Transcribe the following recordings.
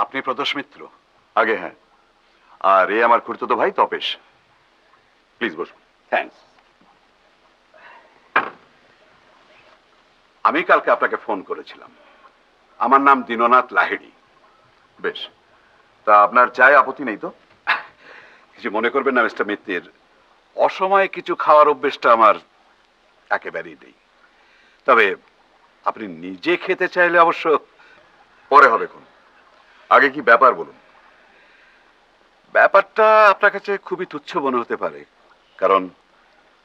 আপনি প্রদোষ মিত্র? আগে হ্যাঁ, আর এ আমার খুড়তুতো ভাই তপেশ। প্লিজ বসুন। থ্যাঙ্কস। আমি কালকে আপনাকে ফোন করেছিলাম। আমার নাম দীননাথ লাহিড়ী। বেশ, তা আপনার চায়ে আপত্তি নেই তো? কিছু মনে করবেন না মিস্টার মিত্তির, অসময়ে কিছু খাওয়ার অভ্যেসটা আমার একেবারেই নেই। তবে আপনি নিজে খেতে চাইলে অবশ্য। পরে হবে কোন, আগে কি ব্যাপার বলুন। ব্যাপারটা আপনার কাছে খুবই তুচ্ছ মনে হতে পারে, কারণ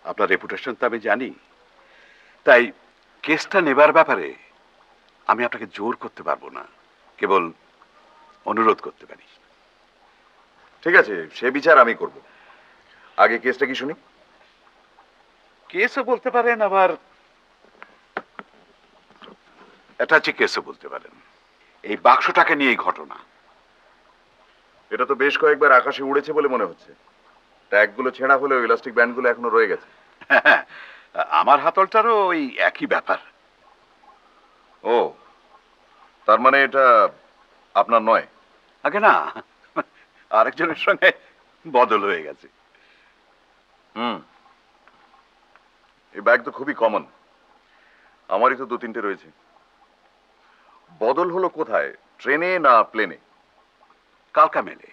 আপনার রেপুটেশন তো আমি জানি। তাই কেসটা নেবার ব্যাপারে আমি আপনাকে জোর করতে পারবো না, কেবল অনুরোধ করতে পারি। ঠিক আছে, সে বিচার আমি করব। আগে কেসটা কি শুনি। কেসও বলতে পারেন, আবার অ্যাটাচি কেসও বলতে পারেন। এই বাক্সটাকে নিয়ে এই ঘটনা। এটা তো বেশ কয়েকবার আকাশে উড়েছে বলে মনে হচ্ছে। ট্যাগগুলো ছেঁড়া হলেও ইলাস্টিক ব্যান্ডগুলো এখনো রয়ে গেছে। আমার হাতলটারও ওই একই ব্যাপার। ও, তার মানে এটা আপনার নয়? আগে না, আরেকজনের সঙ্গে বদল হয়ে গেছে। হুম, এই ব্যাগ তো খুবই কমন, আমারই তো 2-3টে রয়েছে। বদল হলো কোথায়, ট্রেনে না প্লেনে? কালকা মেলে।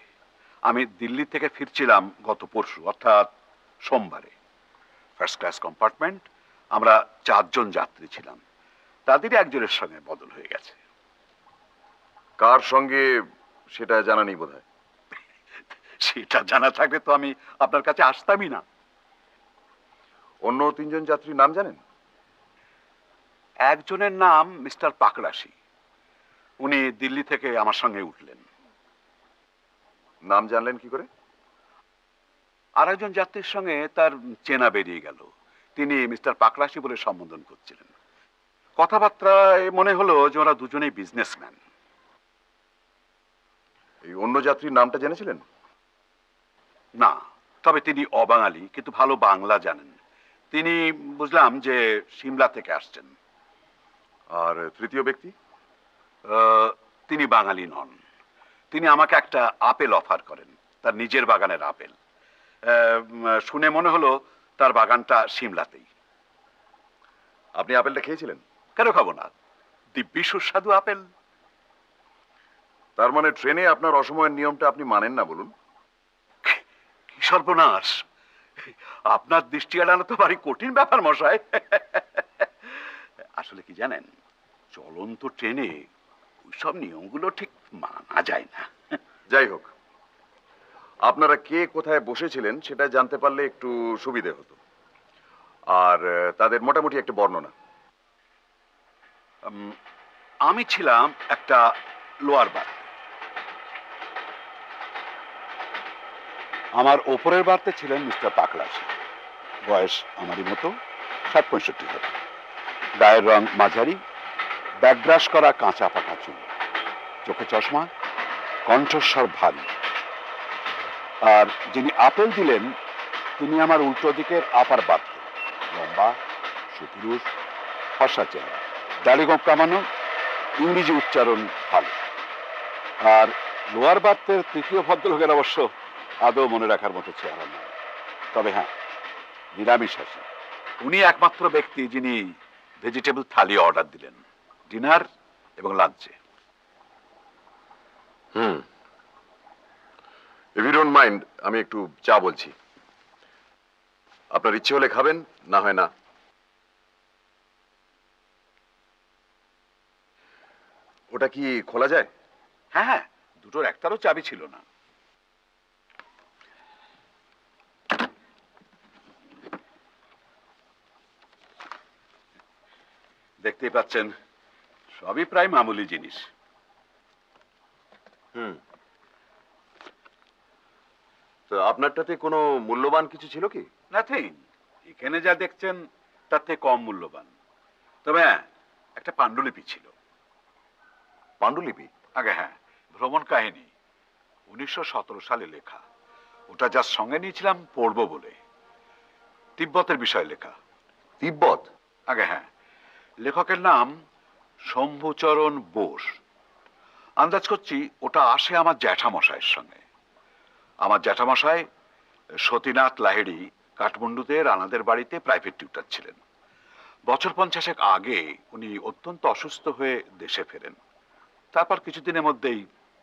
আমি দিল্লি থেকে ফিরছিলাম গত পরশু, অর্থাৎ সোমবারে। ফার্স্ট ক্লাস কম্পার্টমেন্ট, আমরা 4 জন যাত্রী ছিলাম। তাদেরই একজনের সঙ্গে বদল হয়ে গেছে। কার সঙ্গে সেটা জানা নেই বোধহয়। সেটা জানা থাকলে তো আমি আপনার কাছে আসতামই না। অন্য 3জন যাত্রীর নাম জানেন? একজনের নাম মিস্টার পাকড়াশি। উনি দিল্লি থেকে আমার সঙ্গে উঠলেন। নাম জানলেন কি করে? আর একজন যাত্রীর সঙ্গে তার চেনা বেরিয়ে গেল। তিনি মিস্টার পাকড়াশি বলে সম্বোধন করছিলেন। কথাবার্তায় মনে হলো যে ওরা দুজনেই বিজনেসম্যান। এই অন্য যাত্রীর নামটা জেনেছিলেন? না, তবে তিনি অবাঙালি, কিন্তু ভালো বাংলা জানেন। তিনি বুঝলাম যে সিমলা থেকে আসছেন। আর তৃতীয় ব্যক্তি? তিনি বাঙালি নন। তিনি আমাকে একটা আপেল অফার করেন, তার নিজের বাগানের আপেল। শুনে মনে হলো তার বাগানটা সিমলাতেই। আপনি আপেলটা খেয়েছিলেন? কেন খাবো না, দিব্যি সুস্বাদু আপেল। তার মানে ট্রেনে আপনার অসময়ের নিয়মটা আপনি মানেন না বলুন। কি সর্বনাশ! আপনার দৃষ্টি এড়ানো তো ভারী কঠিন ব্যাপার মশাই। আসলে কি জানেন, চলন্ত ট্রেনে ওইসব নিয়মগুলো ঠিক মানা যায় না। যাই হোক, আপনারা কে কোথায় বসেছিলেন সেটা জানতে পারলে একটু সুবিধে হতো। আর তাদের মোটামুটি একটা বর্ণনা। আমি ছিলাম একটা লোয়ার বার্থ। আমার ওপরের বার্থে ছিলেন মিস্টার পাকড়াশি। বয়স আমারই মতো, 60-65 হবে। গায়ের রং মাঝারি, ব্যাকব্রাশ করা কাঁচা পাকা চুল, চোখে চশমা, কণ্ঠস্বর ভারী। আর যিনি আপেল দিলেন তিনি আমার উল্টো দিকের আপার বার্থে। লম্বা, সুপুরুষ, ফর্সা চেহারা, দাড়ি গোঁফ কামানো, ইংরেজি উচ্চারণ ভালো। আর লোয়ার বার্থের তৃতীয় ভদ্রলোকের অবশ্য আদৌ মনে রাখার মতো চেহারা নয়। তবে হ্যাঁ, নিরামিষাশী। উনি একমাত্র ব্যক্তি যিনি ভেজিটেবল থালি অর্ডার দিলেন, ডিনার এবং লাঞ্চে। ইফ ইউ ডোন্ট মাইন্ড, আমি একটু চা বলছি। আপনার ইচ্ছে হলে খাবেন, না হয় না। ওটা কি খোলা যায়? হ্যাঁ হ্যাঁ, দুটোর একটারও চাবি ছিল না। দেখতেই পাচ্ছেন, সবই প্রায় মামুলি জিনিস। তো আপনারটাতে কোনো মূল্যবান কিছু ছিল কি? নাথিং। এখানে যা দেখছেন তার থেকে কম মূল্যবান। তবে হ্যাঁ, একটা পাণ্ডুলিপি ছিল। পাণ্ডুলিপি? আগে হ্যাঁ, ভ্রমণ কাহিনী, 1917 সালে লেখা। ওটা যার সঙ্গে নিয়েছিলাম পড়বো বলে। তিব্বতের বিষয়ে লেখা। তিব্বত? আগে হ্যাঁ, লেখকের নাম শম্ভুচরণ বোস। আন্দাজ করছি ওটা আসে আমার জ্যাঠামশাইয়ের সঙ্গে। আমার জ্যাঠামশাই সতীনাথ লাহিড়ী কাঠমান্ডুতে রানাদের বাড়িতে প্রাইভেট টিউটার ছিলেন। বছর 50 আগে উনি অত্যন্ত অসুস্থ হয়ে দেশে ফেরেন। তারপর কিছুদিনের মধ্যেই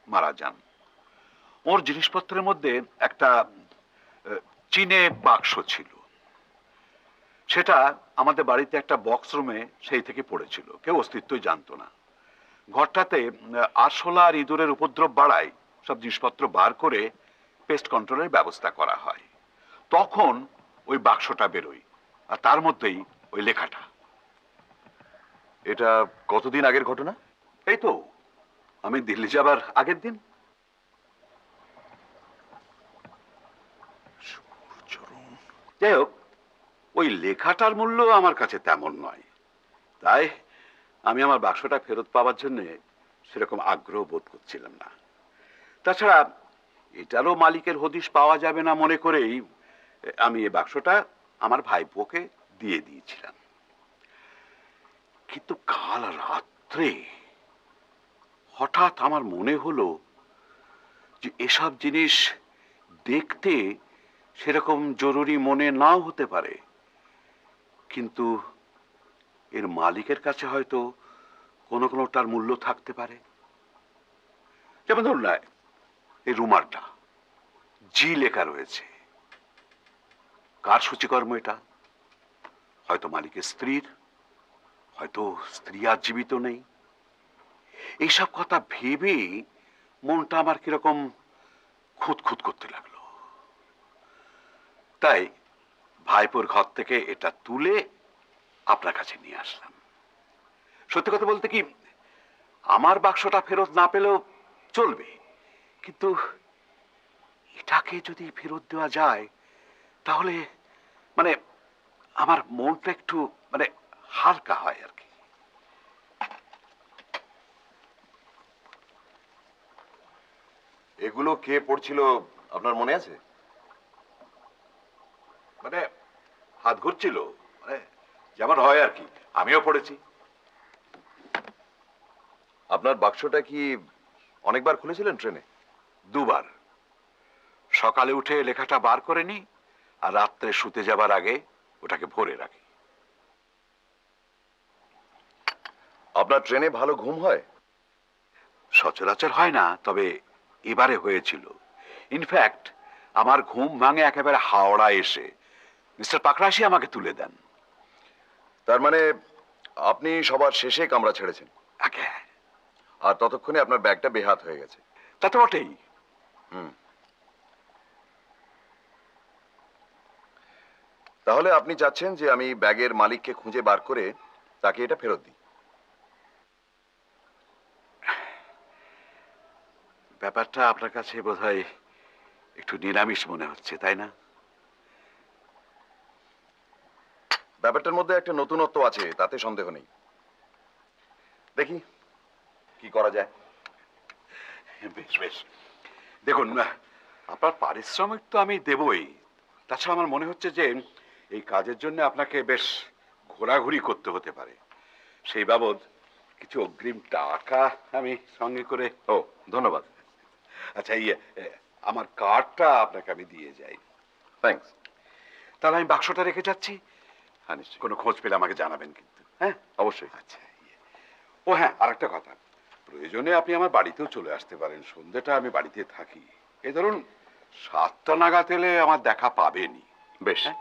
মারা যান। ওর জিনিসপত্রের মধ্যে একটা চীনে বাক্স ছিল। সেটা আমাদের বাড়িতে একটা বক্স রুমে সেই থেকে পড়েছিল, কেউ অস্তিত্বই জানতো না। ঘরটাতে আরশোলা আর ইঁদুরের উপদ্রব বাড়ায় সব জিনিসপত্র বার করে পেস্ট কন্ট্রোলের ব্যবস্থা করা হয়। তখন ওই বাক্সটা বেরোয়, আর তার মধ্যেই ওই লেখাটা। এটা কতদিন আগের ঘটনা? এই তো আমি দিল্লি যাবার আগের দিন। যাই হোক, ওই লেখাটার মূল্য আমার কাছে তেমন নয়, তাই আমি আমার বাক্সটা ফেরত পাওয়ার জন্য সেরকম আগ্রহ বোধ করছিলাম না। তাছাড়া এটারও মালিকের হদিশ পাওয়া যাবে না মনে করেই আমি এই বাক্সটা আমার ভাইপোকে দিয়ে দিয়েছিলাম। কিন্তু কাল রাত্রে হঠাৎ আমার মনে হলো যে এসব জিনিস দেখতে সেরকম জরুরি মনে নাও হতে পারে, কিন্তু এর মালিকের কাছে হয়তো কোনো কোনোটার মূল্য থাকতে পারে। যেমন ধরুন না, এই রুমালটা জি লেখা রয়েছে। কার সূচিকর্ম এটা? হয়তো মালিকের স্ত্রীর, হয়তো স্ত্রী আর জীবিত নেই। এইসব কথা ভেবে মনটা আমার কিরকম খুঁতখুত করতে লাগলো। তাই ভাইপোর ঘর থেকে এটা তুলে আপনার কাছে নিয়ে আসলাম। সত্যি কথা বলতে কি, আমার বাক্সটা ফেরত না পেলেও চলবে, কিন্তু এটাকে যদি ফেরত দেওয়া যায় তাহলে মানে আমার মনটা একটু মানে হালকা হয় আর কি। এগুলো কে পড়ছিল আপনার মনে আছে? মানে হাত ঘুরছিল, মানে যেমন হয় আর কি, আমিও পড়েছি। আপনার বাক্সটা কি অনেকবার খুলেছিলেন ট্রেনে? দুবার। সকালে উঠে লেখাটা বার করে নি, আর রাত্রে শুতে যাবার আগে ওটাকে ভরে রাখি। আপনার ট্রেনে ভালো ঘুম হয়? সচরাচর হয় না, তবে এবারে হয়েছিল। ইনফ্যাক্ট আমার ঘুম ভাঙে একেবারে হাওড়া এসে। মিস্টার পাকরাশি আমাকে তুলে দেন। তার মানে আপনি সবার শেষে কামরা ছেড়েছেন, আগে আর ততক্ষণে আপনার ব্যাগটা বেহাত হয়ে গেছে। তা তো বটেই। হুম। তাহলে আপনি চাচ্ছেন যে আমি ব্যাগের মালিককে খুঁজে বার করে তাকে এটা ফেরত দিই? ব্যাপারটা আপনার কাছে বোধহয় একটু নিরামিষ মনে হচ্ছে, তাই না? ব্যাপারটার মধ্যে একটা নতুনত্ব আছে, তাতে সন্দেহ নেই। দেখি কি করা যায়। বেশ বেশ, দেখুন, আপনার পারিশ্রমিক তো আমি দেবই। তাছাড়া আমার মনে হচ্ছে যে এই কাজের জন্য আপনাকে বেশ ঘোরাঘুরি করতে হতে পারে। সেই বাবদ কিছু অগ্রিম টাকা আমি সঙ্গে করে। ও, ধন্যবাদ। আচ্ছা, আমার কার্ডটা আপনাকে আমি দিয়ে যাই। থ্যাঙ্কস। তাহলে আমি বাক্সটা রেখে যাচ্ছি। হ্যাঁ, নিশ্চয়ই। কোনো খোঁজ পেলে আমাকে জানাবেন কিন্তু, হ্যাঁ? অবশ্যই। আচ্ছা, ও হ্যাঁ, আর একটা কথা, প্রয়োজনে আপনি আমার বাড়িতেও চলে আসতে পারেন। সন্ধ্যেটা আমি বাড়িতে থাকি। এই ধরুন 7টা নাগাদ এলে আমার দেখা পাবেনি। বেশ। হ্যাঁ?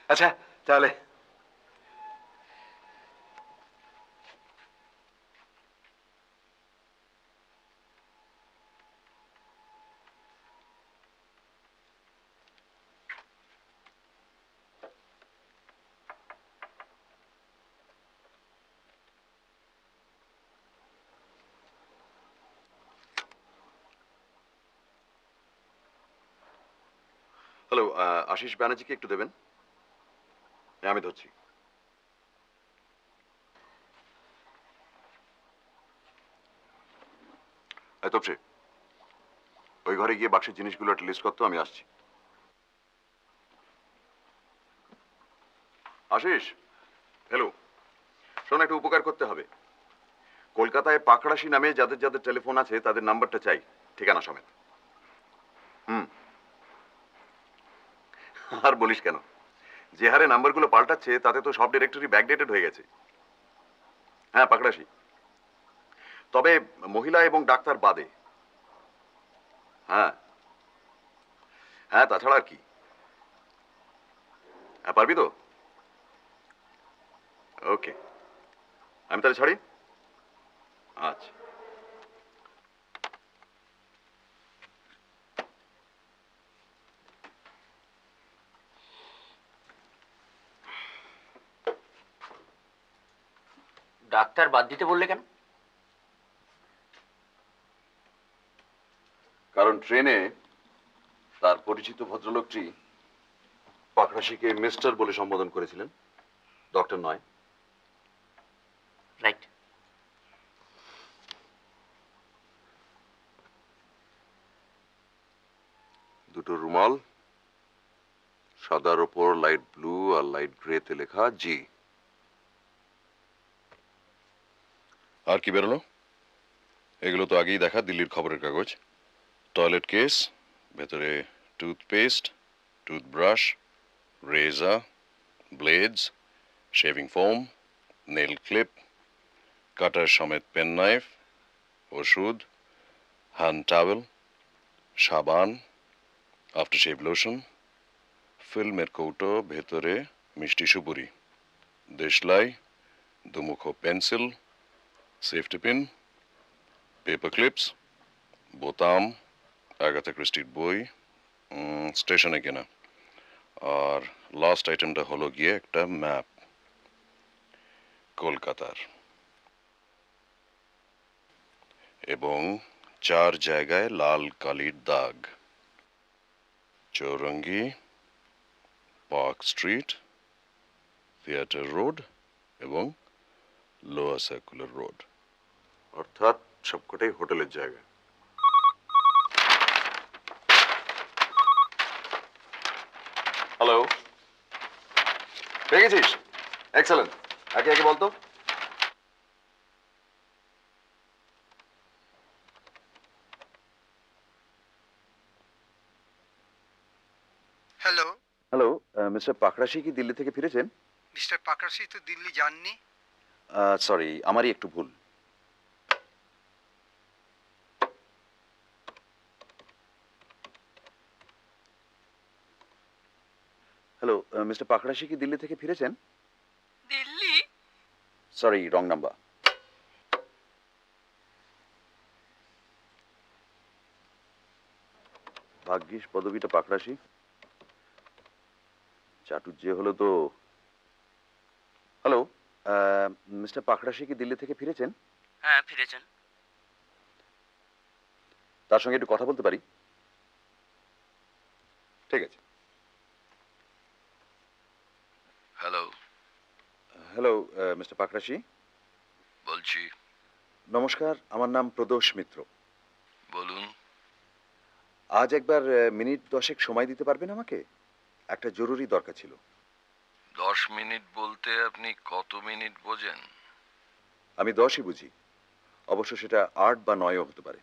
আচ্ছা, তাহলে। হ্যালো, আশিস ব্যানার্জিকে একটু দেবেন। হ্যাঁ, আমি ধরছি। তপসে, ওই ঘরে গিয়ে বাক্সের জিনিসগুলো একটা লিস্ট করতো, আমি আসছি। আশিস, হ্যালো, শোন, একটা উপকার করতে হবে। কলকাতায় পাকড়াশি নামে যাদের যাদের টেলিফোন আছে তাদের নাম্বারটা চাই, ঠিকানা সমেত। হুম। আর বলিস কেন, যে হারে নাম্বারগুলো পাল্টাচ্ছে তাতে তো সব ডিরেক্টরি ব্যাকডেটেড হয়ে গেছে। হ্যাঁ, পাকড়াশি, তবে মহিলা এবং ডাক্তার বাদে। হ্যাঁ হ্যাঁ, তাছাড়া আর কি। হ্যাঁ, পারবি তো? ওকে, আমি তাহলে ছাড়ি। আচ্ছা। ডাক্তার বাদ দিতে বললে কেন? কারণ ট্রেনে তার পরিচিত ভদ্রলোকটি পাকড়াশিকে মিস্টার বলে সম্বোধন করেছিলেন, ডক্টর নয়। রাইট। দুটো রুমাল, সাদার ওপর লাইট ব্লু আর লাইট গ্রেতে লেখা জি। আর কি বেরোলো? এগুলো তো আগেই দেখা, দিল্লির খবরের কাগজ। টয়লেট কেস, ভেতরে toothpaste, toothbrush, razor, blades, shaving foam, nail clip, cutter সমেত পেন নাইফ, ওষুধ, হ্যান্ড টাওয়েল, সাবান, আফটারশেভ লোশন, ফিল্মের কৌটো, ভেতরে মিষ্টি সুপুরি, দেশলাই, দুমুখো pencil, safety pin, paper clips, বোতাম, আগাথা ক্রিস্টির বই, স্টেশনে কেনা। আর লাস্ট আইটেমটা হলো গিয়ে একটা ম্যাপ কলকাতার, এবং 4 জায়গায় লাল কালির দাগ: Chowringhee, park street, theatre road এবং লোয়ার সার্কুলার রোড। অর্থাৎ সবকটাই হোটেলের জায়গা। হ্যালো, পেয়ে গেছিস? এক্সেলেন্ট, একে একে বলতো। হ্যালো, হ্যালো, মিস্টার পাকড়াশি কি দিল্লি থেকে ফিরেছেন? মিস্টার পাকরাশি তো দিল্লি যাননি। সরি, আমারই একটু ভুল। হ্যালো, মিস্টার পাকড়াশি কি দিল্লি থেকে ফিরেছেন? দিল্লি? Sorry, wrong number. ভাগ্যিস পদবিটা পাকড়াশি, চাটুর্যে হলো তো। হ্যালো, মিস্টার পাকড়াশি কি দিল্লি থেকে ফিরেছেন? হ্যাঁ, ফিরেছেন। তার সঙ্গে একটু কথা বলতে পারি? ঠিক আছে। Hello, hello, mister Pakrashi. বলছি। নমস্কার, আমার নাম প্রদোষ মিত্র। বলুন। আজ একবার মিনিট 10 সময় দিতে পারবেন আমাকে? একটা জরুরি দরকার ছিল। 10 মিনিট বলতে আপনি কত মিনিট বোঝেন? আমি 10ই বুঝি, অবশ্য সেটা 8 বা 9ও হতে পারে।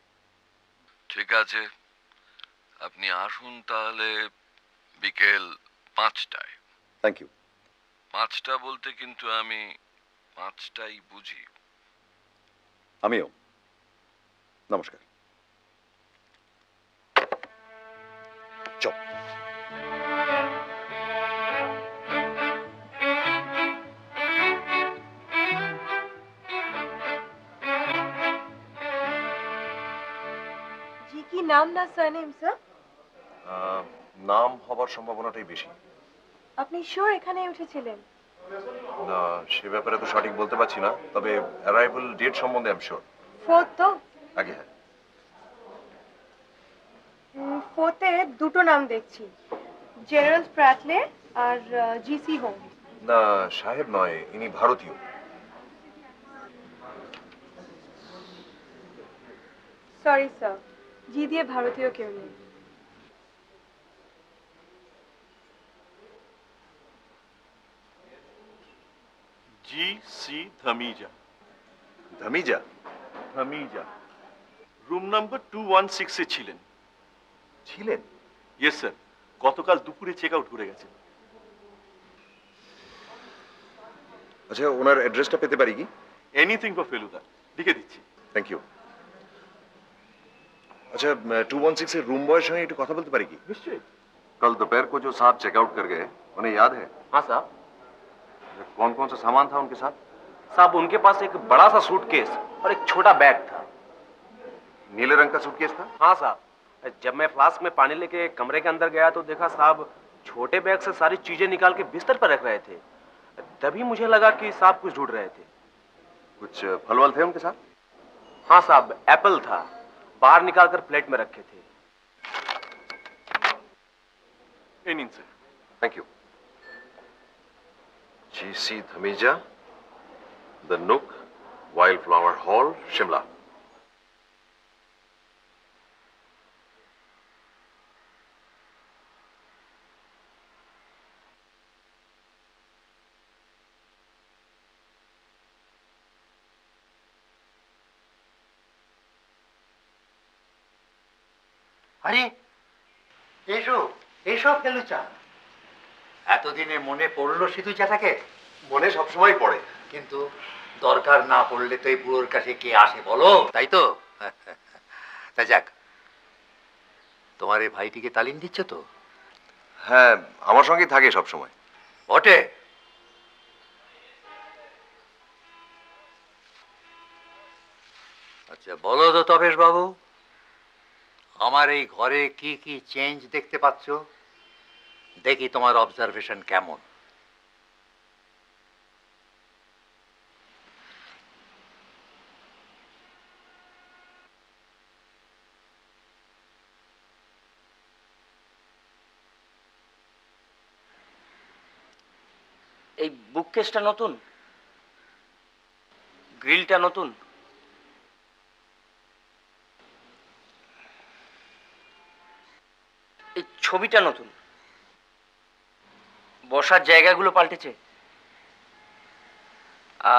ঠিক আছে, আপনি আসুন তাহলে বিকেল 5টায়। Thank you. 5টা বলতে কিন্তু আমি 5টাই বুঝি। আমিও। নমস্কার। চল। জি কি নাম না সারনেম স্যার? নাম হবার সম্ভাবনাটাই বেশি। আপনি শিওর এখানে উঠেছিলেন? না, সে ব্যাপারে তো সঠিক বলতে পারছি না, তবে অ্যারাইভাল ডেট সম্বন্ধে আমি শিওর। ফোর্থ তো? আগে হ্যাঁ। ফোর্থে দুটো নাম দেখছি, জেরাল্ড প্র্যাটলে আর জিসি হোম। না, সাহেব নয়, ইনি ভারতীয়। সরি স্যার, জি দিয়ে ভারতীয় কেউ নেই। जी सी धमीजा। ধামিজা? থামিজা রুম নাম্বার 216 এ ছিলেন। ছিলেন? ইয়েস স্যার, গতকাল দুপুরে চেক আউট করে গেছেন। আচ্ছা, ওনার অ্যাড্রেসটা পেতে পারি কি? এনিথিং ফর ফেলুদা, লিখে দিচ্ছি। Thank you. अच्छा 216 से रूम बॉय संगे একটু কথা বলতে পারি কি? নিশ্চয়ই। कल दोपहर को जो साहब चेकआउट कर गए उन्हें याद है? हाँ साहब। कौन कौन सा सामान था उनके साथ? साहब उनके पास एक बड़ा सा सूटकेस और एक छोटा बैग था। नीले रंग का सूटकेस था? हाँ साहब, जब मैं फ्लास्क में पानी लेके कमरे के अंदर गया तो देखा साहब छोटे बैग से सारी चीजें निकाल के बिस्तर पर रख रहे थे। तभी मुझे लगा कि साहब कुछ ढूंढ रहे थे। कुछ फल वल थे उनके साथ? हाँ साहब, एप्पल था, बाहर निकालकर प्लेट में रखे थे। এই নিন sir. Thank you. GC Dhamija, the नुक, वाइल्ड फ्लावर हॉल, शिमला। আরে এসো এসো ফেলুচা, এতদিনে মনে পড়লো সিধু জ্যাঠাকে? মনে সবসময় পড়ে। কিন্তু দরকার না পড়লে তো এই বুড়োর কাছে কে আসে বলো, তাই তো? তা যাক, তোমার এই ভাইটিকে তালিম দিচ্ছ তো? হ্যাঁ, আমার সঙ্গেই থাকে সব সময়। বটে। আচ্ছা বলো তো তবেশ বাবু, আমার এই ঘরে কি কি চেঞ্জ দেখতে পাচ্ছ? দেখি তোমার অবজারভেশন কেমন। এই বুককেসটা নতুন, গ্রিলটা নতুন, এই ছবিটা নতুন, বসার জায়গাগুলো পাল্টেছে,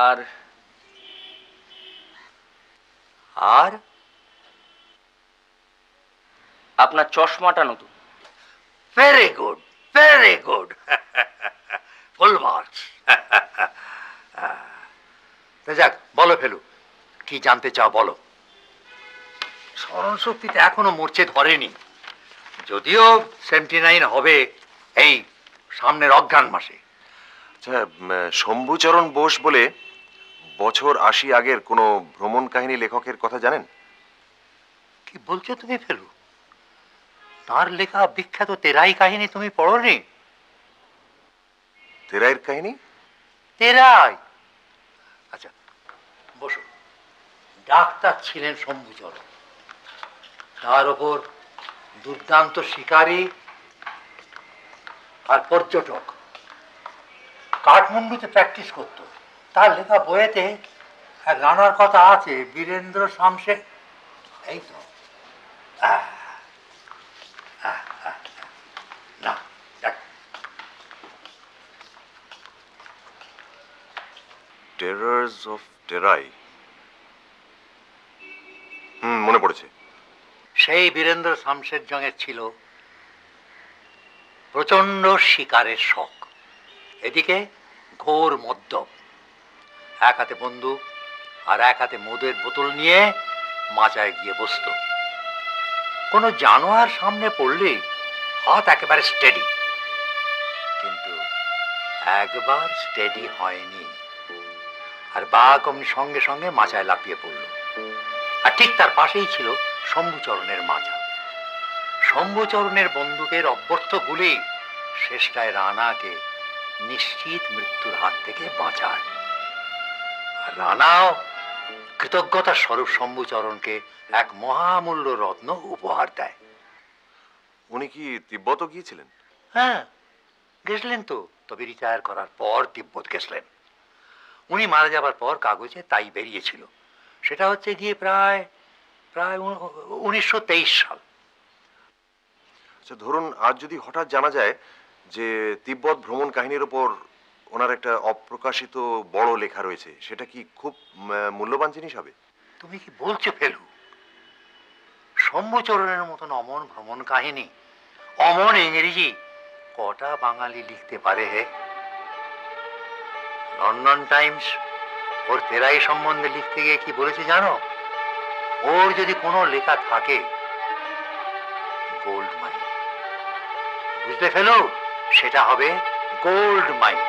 আর আর আপনার চশমাটা নতুন। Very good, very good, full marks. যাক বলো ফেলু, কি জানতে চাও বলো। স্মরণ শক্তিতে এখনো মূর্ছে ধরেনি, যদিও 79 হবে এই সামনের অজ্ঞান মাসে। আচ্ছা, শম্ভুচরণ বোস বলে বছর 80 আগের কোনো ভ্রমণ কাহিনী লেখকের কথা জানেন? কি বলছো তুমি ফেলু? তার লেখা বিখ্যাত তেরাই কাহিনী তুমি পড়োনি? তেরাইয়ের কাহিনী? তেরাই? আচ্ছা বসো। ডাক্তার ছিলেন শম্ভুচরণ, তার ওপর দুর্দান্ত শিকারী আর পর্যটক, কাঠমান্ডুতে প্র্যাকটিস করত। তার লেখা বইয়েতে এক রানার কথা আছে, বীরেন্দ্র শামসে। এই তো না দেখ, টেরার্স অফ টেরাই। মনে পড়েছে। সেই বীরেন্দ্র শামশের জঙের ছিল প্রচন্ড শিকারের শখ, এদিকে ঘোর মদ্যপ, এক হাতে বন্দুক আর এক হাতে মদের বোতল নিয়ে মাচায় গিয়ে বসত। কোনো জানোয়ার সামনে পড়লেই হাত একেবারে স্টেডি, কিন্তু একবার স্টেডি হয়নি, আর বাঘ অমনি সঙ্গে সঙ্গে মাচায় লাফিয়ে পড়ল। আর ঠিক তার পাশেই ছিল শম্ভুচরণের মাচা। শম্ভুচরণের বন্দুকের অব্যর্থ গুলি শেষটায় রানাকে নিশ্চিত মৃত্যুর হাত থেকে বাঁচায়। আর রানাও কৃতজ্ঞতার স্বরূপ শম্ভুচরণকে এক মহামূল্য রত্ন উপহার দেয়। উনি কি তিব্বতও গিয়েছিলেন? হ্যাঁ গেছিলেন তো, তবে রিটায়ার করার পর তিব্বত গেছিলেন। উনি মারা যাবার পর কাগজে তাই বেরিয়েছিল। সেটা হচ্ছে গিয়ে প্রায় প্রায় 1923 সাল। আচ্ছা ধরুন আজ যদি হঠাৎ জানা যায় যে তিব্বত ভ্রমণ কাহিনীর ওপর ওনার একটা অপ্রকাশিত বড় লেখা রয়েছে, সেটা কি খুব মূল্যবান জিনিস হবে? তুমি কি বলছো ফেলু? শম্ভুচরণের মতন অমন ভ্রমণ কাহিনী, অমন ইংরেজি কটা বাঙালি লিখতে পারে হে? লন্ডন টাইমস ওর তেরাই সম্বন্ধে লিখতে গিয়ে কি বলেছে জানো? ওর যদি কোনো লেখা থাকে, গোল্ড মাইন, বুঝলে ফেলু, সেটা হবে gold mine.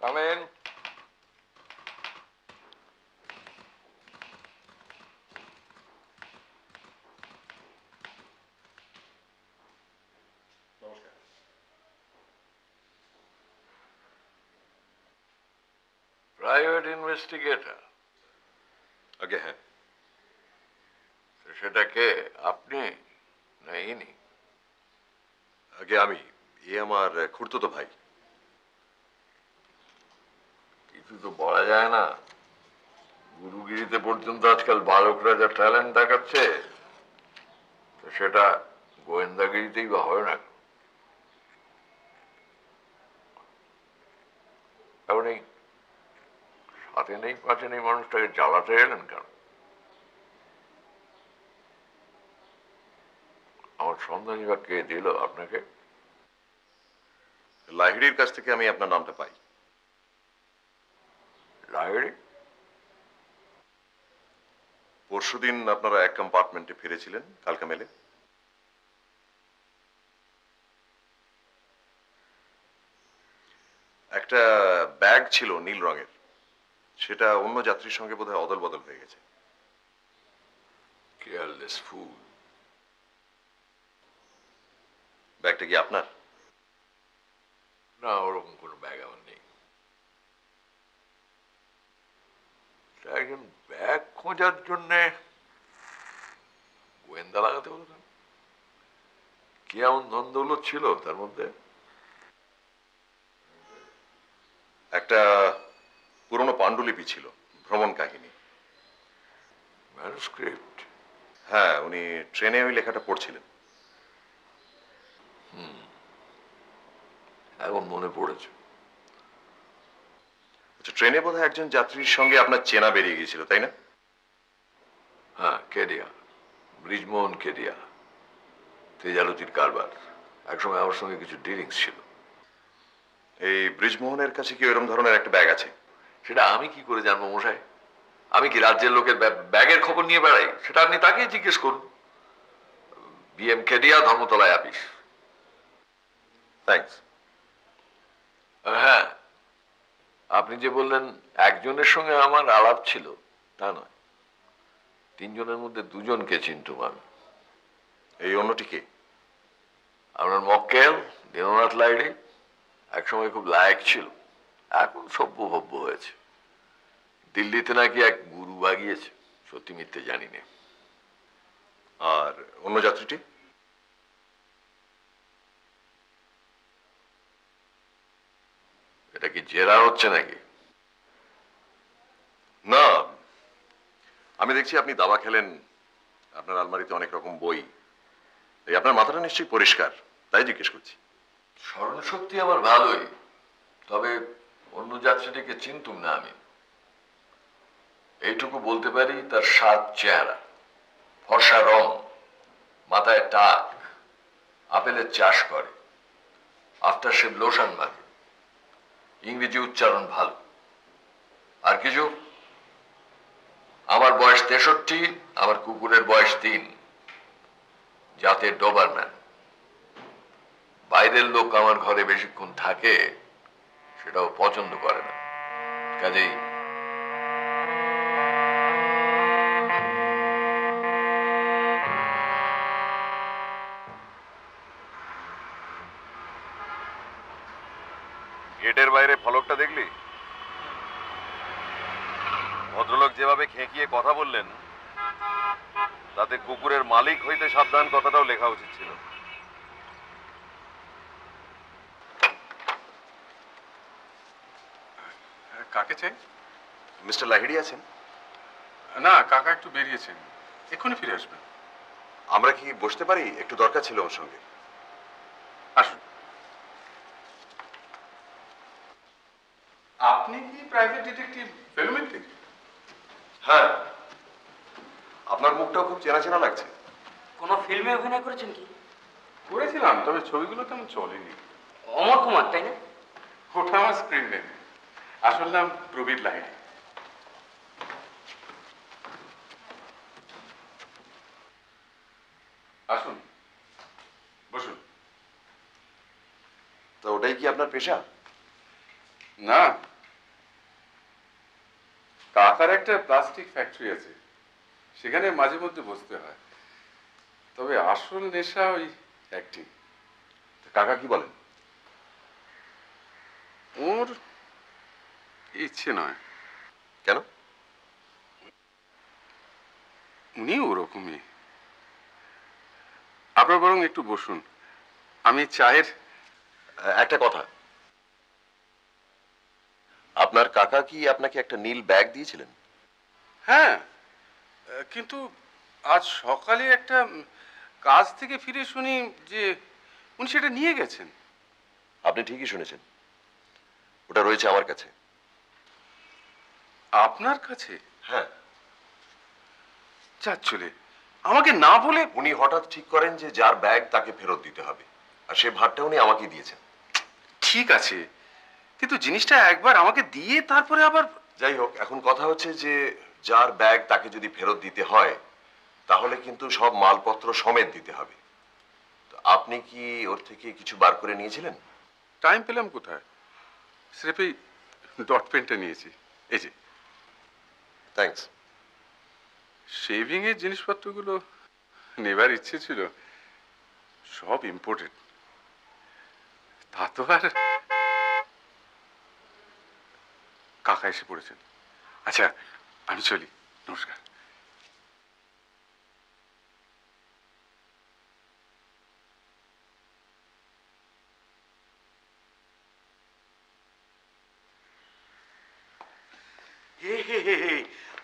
Come in. Private investigator? আগে হ্যাঁ। সেটা কে, আপনি না ইনি? আগে আমি, আমার খুড়তুতো ভাই। কিছু তো বলা যায় না। গুরুগিরিতে পর্যন্ত আজকাল বালকরা যা ট্যালেন্ট দেখাচ্ছে, তো সেটা গোয়েন্দাগিরিতেই বা হয় না। এমনি সাথে নেই পাশে নেই মানুষটাকে জ্বালাতে এলেন কেন? আমার সন্ধানী বা কে দিল আপনাকে? লাহিড়ির কাছ থেকে আমি আপনার নামটা পাই। লাহিড়ি? পরশুদিন আপনারা এক কম্পার্টমেন্টে ফিরেছিলেন কালকা মেলে। একটা ব্যাগ ছিল নীল রঙের, সেটা অন্য যাত্রীর সঙ্গে বোধহয় অদল বদল হয়ে গেছে। কেয়ারলেস ফুল। ব্যাগটা কি আপনার? না, ওরকম কোনো ব্যাগ আমার নেই। একজন ব্যাগ খোঁজার জন্যে গোয়েন্দা লাগাতে বলতেন? কি এমন ধন দৌলত ছিল তার মধ্যে? একটা পুরনো পাণ্ডুলিপি ছিল, ভ্রমণ কাহিনী। ম্যানুস্ক্রিপ্ট? হ্যাঁ, উনি ট্রেনে ওই লেখাটা পড়ছিলেন। এখন মনে পড়েছে। আচ্ছা, ট্রেনে বোধহয় একজন যাত্রীর সঙ্গে আপনার চেনা বেরিয়ে গিয়েছিল, তাই না? হ্যাঁ, কেডিয়া, ব্রিজমোহন কেডিয়া, তেজালতির কারবার। একসময় আমার সঙ্গে কিছু ডিলিংস ছিল। এই ব্রিজমোহনের কাছে কি এরকম ধরনের একটা ব্যাগ আছে? সেটা আমি কি করে জানবো মশাই? আমি কি রাজ্যের লোকের ব্যাগের খবর নিয়ে বেড়াই? সেটা আপনি তাকেই জিজ্ঞেস করুন। বিএম কেডিয়া, ধর্মতলায় আপিস। থ্যাঙ্কস। হ্যাঁ, আপনি যে বললেন একজনের সঙ্গে আমার আলাপ ছিল, তা নয়। তিনজনের মধ্যে দুজনকে চিনতুম আমি। এই অন্যটি কে? আপনার মক্কেল দীননাথ লাইড়ি একসময় খুব লায়ক ছিল, এখন সভ্য ভব্য হয়েছে। দিল্লিতে নাকি এক গুরু বাগিয়েছে, সত্যি মিথ্যে জানি না। আর অন্য যাত্রীটি? এটা কি জেরা হচ্ছে নাকি? না, আমি দেখছি আপনি দাবা খেলেন, আপনার আলমারিতে অনেক রকম বই, এই আপনার মাথাটা নিশ্চয়ই পরিষ্কার, তাই জিজ্ঞেস করছি। স্মরণশক্তি আমার ভালোই, তবে অন্য যাত্রীটিকে চিনতুম না আমি। এইটুকু বলতে পারি, তার সাত চেহারা, ফর্সা রং, মাথায় টাক, আপেলের চাষ করে, আফটার শেভ লোশন মাখে, ইংরেজি উচ্চারণ ভালো। আর কিছু? আমার বয়স 63, আমার কুকুরের বয়স 3, জাতের ডোবারম্যান। বাইরের লোক আমার ঘরে বেশিক্ষণ থাকে সেটাও পছন্দ করে না, কাজেই গেটের বাইরে ফলকটা দেখলি? ভদ্রলোক যেভাবে খেঁকিয়ে কথা বললেন, তাতে কুকুরের মালিক হইতে সাবধান কথাটাও লেখা উচিত ছিল। কাকে চাই? মিস্টার লাহিড়ী আছেন? না, কাকা একটু বেরিয়েছেন, এক্ষুনি ফিরে আসবেন। আমরা কি বসতে পারি? একটু দরকার ছিল ওর সঙ্গে। আসুন। আপনি কি প্রাইভেট ডিটেকটিভ ফেলুমিত্তির? হ্যাঁ, আপনার মুখটাও খুব চেনা চেনা লাগছে। কোনো ফিল্মে অভিনয় করেছেন কি? করেছিলাম, তবে ছবিগুলো তেমন চলেনি। অমর কুমার, তাই না? ওটা আমার স্ক্রিন নেম। আসল নাম প্রবীর লাহিড়ী। আসুন, বসুন। তো ওটাই কি আপনার পেশা? না, কাকার একটা প্লাস্টিক ফ্যাক্টরি আছে, সেখানে মাঝে মধ্যে বসতে হয়। তবে আসল নেশা ওই অ্যাক্টিং। কাকা কি বলেন? ওর ইচ্ছে নয়। কেন? উনি ওরকমই। আপনার বরং একটু বসুন, আমি চায়ের। একটা কথা, আপনার কাকা কি আপনাকে একটা নীল ব্যাগ দিয়েছিলেন? হ্যাঁ, কিন্তু আজ সকালে একটা কাজ থেকে ফিরে শুনি যে উনি সেটা নিয়ে গেছেন। আপনি ঠিকই শুনেছেন, ওটা রয়েছে আমার কাছে। আপনার কাছে? হ্যাঁ। যার চলে আমাকে না বলে। উনি হঠাৎ ঠিক করেন যে যার ব্যাগ তাকে ফেরত দিতে হবে, আর সে ভারটা উনি আমাকে দিয়েছেন। ঠিক আছে, কিন্তু জিনিসটা একবার আমাকে দিয়ে তারপরে আবার। যাই হোক, এখন কথা হচ্ছে যে যার ব্যাগ তাকে যদি ফেরত দিতে হয়, তাহলে কিন্তু সব মালপত্র সমেত দিতে হবে। তো আপনি কি ওর থেকে কিছু বার করে নিয়েছিলেন? টাইম পেলাম কোথায়, স্রেফ এই ডট পেনটা নিয়েছি। এই যে। থ্যাঙ্কস। শেভিং এর জিনিসপত্রগুলো নেবার ইচ্ছে ছিল, সব ইম্পোর্টেড। তা তো আর। কাকা এসে পড়েছেন। আচ্ছা, আমি চলি, নমস্কার।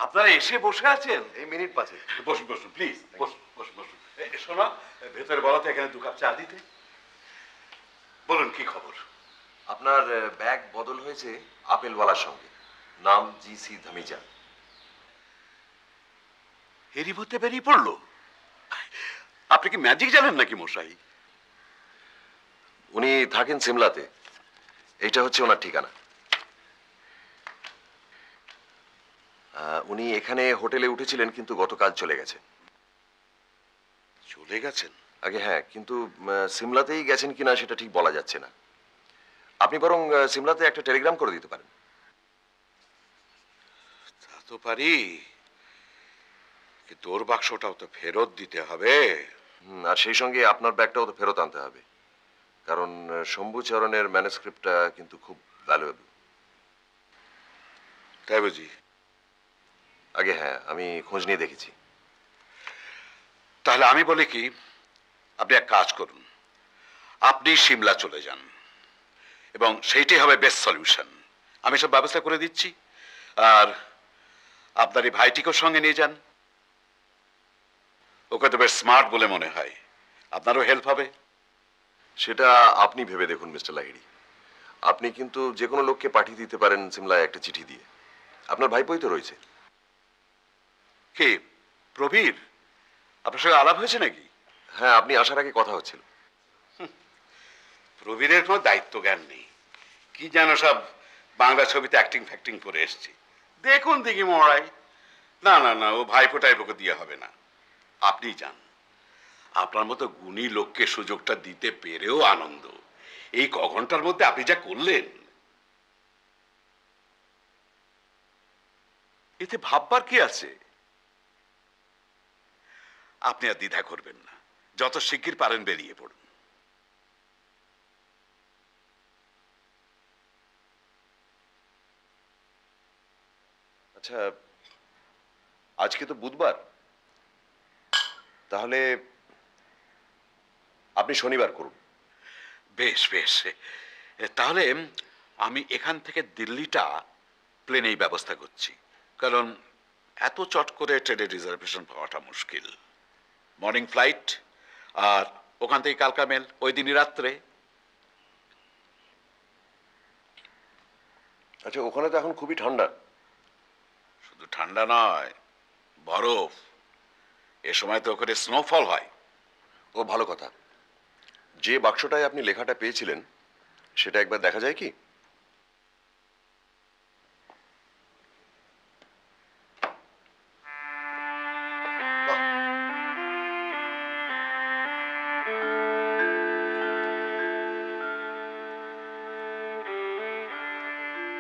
আপনারা এসে বসে আছেন? এই মিনিট পাঁচে। বসুন বসুন প্লিজ, বসুন বসুন বসুন। শোনা, ভেতরে বলা তো এখানে 2 কাপ চা দিতে। বলুন কি খবর? আপনার ব্যাগ বদল হয়েছে আপেলওয়ালার সঙ্গে, নাম জি.সি. ধামিজা। এরই মধ্যে বেরিয়ে পড়লো? আপনি কি ম্যাজিক জানেন নাকি মশাই? উনি থাকেন সিমলাতে, এইটা হচ্ছে ওনার ঠিকানা। উনি এখানে হোটেলে উঠেছিলেন, কিন্তু গতকাল চলে গেছেন। চলে গেছেন? আগে হ্যাঁ, কিন্তু সিমলাতেই গেছেন কিনা সেটা ঠিক বলা যাচ্ছে না। আপনি বরং সিমলাতে একটা টেলিগ্রাম করে দিতে পারেন। তা তো পারি, কিন্তু ওর বাক্সটাও তো ফেরত দিতে হবে। আর সেই সঙ্গে আপনার ব্যাগটাও তো ফেরত আনতে হবে, কারণ শম্ভুচরণের ম্যানুস্ক্রিপ্টটা কিন্তু খুব ভ্যালুয়েবল। তাই বুঝি? আগে হ্যাঁ, আমি খোঁজ নিয়ে দেখেছি। তাহলে আমি বলি কি, আপনি এক কাজ করুন, আপনি সিমলা চলে যান, এবং সেইটাই হবে বেস্ট সলিউশন। আমি সব ব্যবস্থা করে দিচ্ছি। আর আপনার এই ভাইটিকেও সঙ্গে নিয়ে যান, ওকে তো বেশ স্মার্ট বলে মনে হয়, আপনারও হেল্প হবে। সেটা আপনি ভেবে দেখুন মিস্টার লাহিড়ী। আপনি কিন্তু যে কোনো লোককে পাঠিয়ে দিতে পারেন সিমলায় একটা চিঠি দিয়ে। আপনার ভাইপোই তো রয়েছে। কে, প্রবীর? আপনার সঙ্গে আলাপ হয়েছে নাকি? হ্যাঁ, আপনি আসার আগে কথা হচ্ছিল। প্রবীরের কোনো দায়িত্ব জ্ঞান নেই, কি যেন সব বাংলা ছবিতে অ্যাক্টিং ফ্যাক্টিং করে এসছে। দেখুন দেখি মরাই। না না না, ও ভাইপো টাইপোকে দিয়ে হবে না। আপনি যান, আপনার মতো গুণী লোককে সুযোগটা দিতে পেরেও আনন্দ। এই ঘন্টার মধ্যে আপনি যা করলেন, এতে ভাববার কি আছে? আপনি আর দ্বিধা করবেন না, যত শিগগির পারেন বেরিয়ে পড়ুন। আচ্ছা, আজকে তো বুধবার, তাহলে আপনি শনিবার করুন। বেশ বেশ, তাহলে আমি এখান থেকে দিল্লিটা প্লেনেই ব্যবস্থা করছি, কারণ এত চট করে ট্রেনের রিজার্ভেশন পাওয়াটা মুশকিল। মর্নিং ফ্লাইট, আর ওখান থেকে কালকা মেল ওই দিনই রাত্রে। আচ্ছা, ওখানে তো এখন খুবই ঠান্ডা। শুধু ঠান্ডা নয়, বরফ। এ সময় তো ওখানে স্নোফল হয়। ও ভালো কথা। যে বাক্সটায় আপনি লেখাটা পেয়েছিলেন সেটা একবার দেখা যায় কি? বাহ।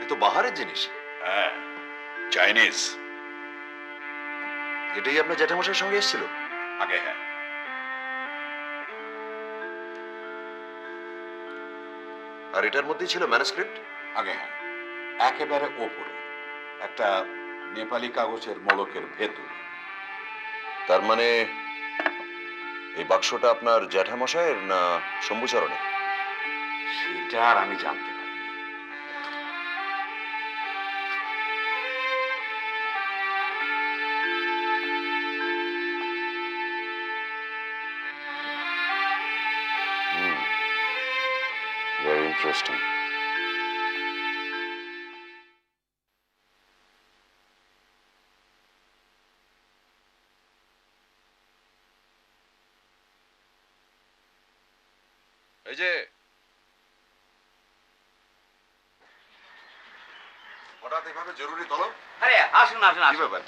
এ তো বাহারের জিনিস। হ্যাঁ, চাইনিজ। এটাই আপনার জ্যাঠামশাইয়ের সঙ্গে এসেছিল? আগে হ্যাঁ। আর এটার মধ্যেই ছিল ম্যানুস্ক্রিপ্ট? আগে হ্যাঁ, একেবারে ওপরে একটা নেপালি কাগজের মোড়কের ভেতর। তার মানে এই বাক্সটা আপনার জ্যাঠামশাইয়ের না শম্ভুচরণের? সেটা আর আমি জানতে পারি। Very interesting. এই যে হঠাৎ এভাবে জরুরি তলব? আরে আসুন আসুন কি আসুন, ব্যাপার?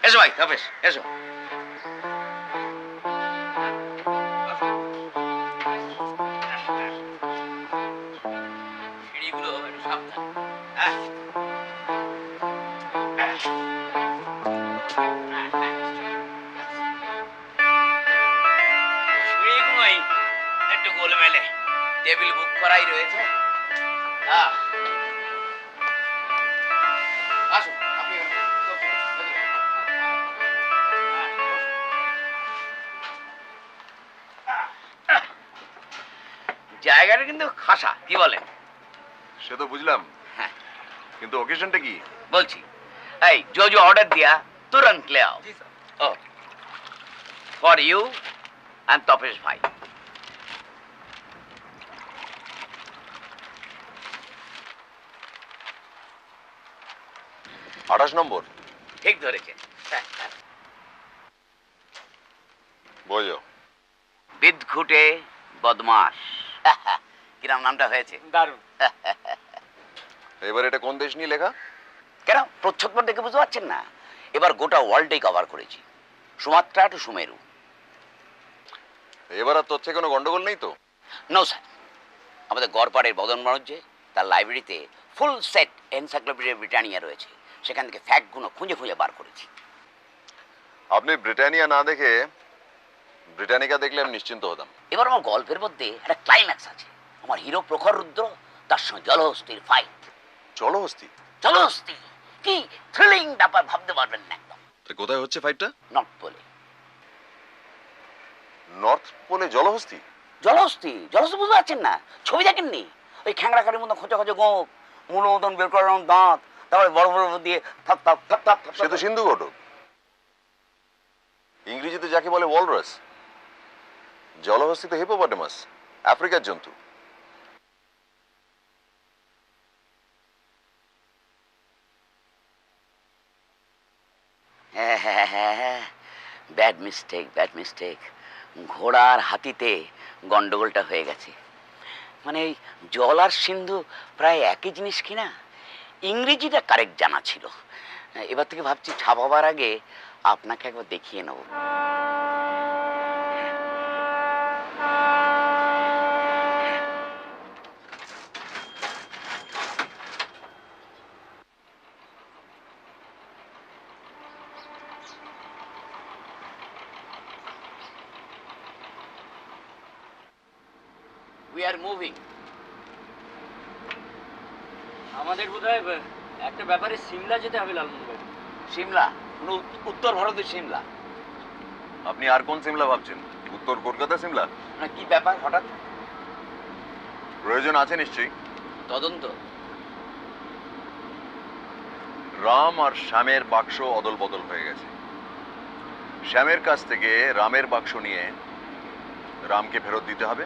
এসো ভাই তবেশ এসো। সিঁড়িগুলো একটু সাবধান, হ্যাঁ? সিঁড়িগুলোই একটু গোলমেলে, টেবিল বুক করাই রয়েছে। আসুন আপনি জায়গাটা কিন্তু খাসা, কি বলেন? সে তো বুঝলাম, হ্যাঁ কিন্তু অকেশনটা কি? বলছি, এই जो जो ऑर्डर दिया तुरंत ले आओ। Oh for you and Tapesh भाई। আঠাশ নম্বর। ঠিক ধরেছে। বোঝো। বিদঘুটে বদমাস। কিরাম নামটা হয়েছে? দারুণ। এবার এটা কোন দেশ নিয়ে লেখা? কেন প্রচ্ছদপট দেখে বুঝতে পারছেন না? এবার গোটা ওয়ার্ল্ডেই কভার করেছি, সুমাত্রা টু সুমেরু। এবার আর তথ্যে কোনো গন্ডগোল নেই তো? নো স্যার, আমাদের গড়পাড়ের বদন মনোজ্জে তার লাইব্রেরিতে ফুল সেট এনসাইক্লোপিডিয়া ব্রিটানিয়া রয়েছে, সেখান থেকে ফ্যাক্টগুলো খুঁজে খুঁজে বার করেছি। আপনি ব্রিটানিয়া না দেখে ব্রিটানিকা দেখলে আমি নিশ্চিন্ত হতাম। এবার আমার গল্পের মধ্যে একটা ক্লাইম্যাক্স আছে। আমার হিরো প্রখর রুদ্র, তার সঙ্গে জলহস্তির ফাইট। জলহস্তি? জলহস্তি কি থ্রিলিং ব্যাপার, ভাবতে পারবেন না একদম। তা কোথায় হচ্ছে ফাইটটা? নর্থ পোলে। নর্থ পোলে জলহস্তি? জলহস্তি জলহস্তি বুঝতে পারছেন না? ছবি দেখেননি? ওই খ্যাংরা কারির মতো খোঁচা খোঁচা গোপ, মূল মতন বের করার দাঁত, তারপরে বড় বড় দিয়ে থাপ থাপ থাপ থাপ। সে তো সিন্ধু ঘটক। ইংরেজিতে যাকে বলে ওয়ালরাস, জলহস্তি তো হিপোপটেমাস, আফ্রিকার জন্তু। হ্যাঁ, ব্যাড মিস্টেক ব্যাড মিস্টেক। ঘোড়ার হাতিতে গন্ডগোলটা হয়ে গেছে। মানে এই জল আর সিন্ধু প্রায় একই জিনিস কিনা। ইংরেজিটা কারেক্ট জানা ছিল। এবার থেকে ভাবছি ছাপাবার আগে আপনাকে একবার দেখিয়ে নেব। We are moving. আমাদের বোধহয় একটা ব্যাপারে সিমলা যেতে হবে লালমোহন বাবু। সিমলা, উত্তর ভারতের সিমলা। আপনি আর কোন সিমলা ভাবছেন? উত্তর কলকাতা সিমলা? না, কি ব্যাপার হঠাৎ? প্রয়োজন আছে নিশ্চয়ই। তদন্ত? রাম আর শ্যামের বাক্স অদল বদল হয়ে গেছে। শ্যামের কাছ থেকে রামের বাক্স নিয়ে রামকে ফেরত দিতে হবে,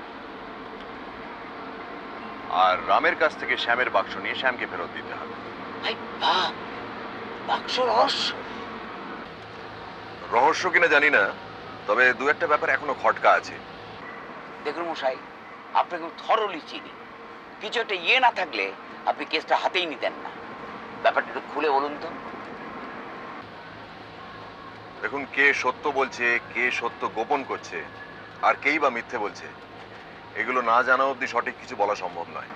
আর রামের কাছ থেকে শ্যামের বাক্স নিয়ে শ্যামকে ফেরত দিতে হবে। ভাই বাপ, বাক্স রহস্য। রহস্য কিনা জানি না, তবে দু একটা ব্যাপার এখনো খটকা আছে। দেখুন মশাই, আপনাকে থরলি চিনি। কিছু একটা ইয়ে না থাকলে আপনি কেসটা হাতেই নিতেন না। ব্যাপারটা একটু খুলে বলুন তো। দেখুন, কে সত্য বলছে, কে সত্য গোপন করছে, আর কেই বা মিথ্যে বলছে, এগুলো না জানা অবধি সঠিক কিছু বলা সম্ভব নয়।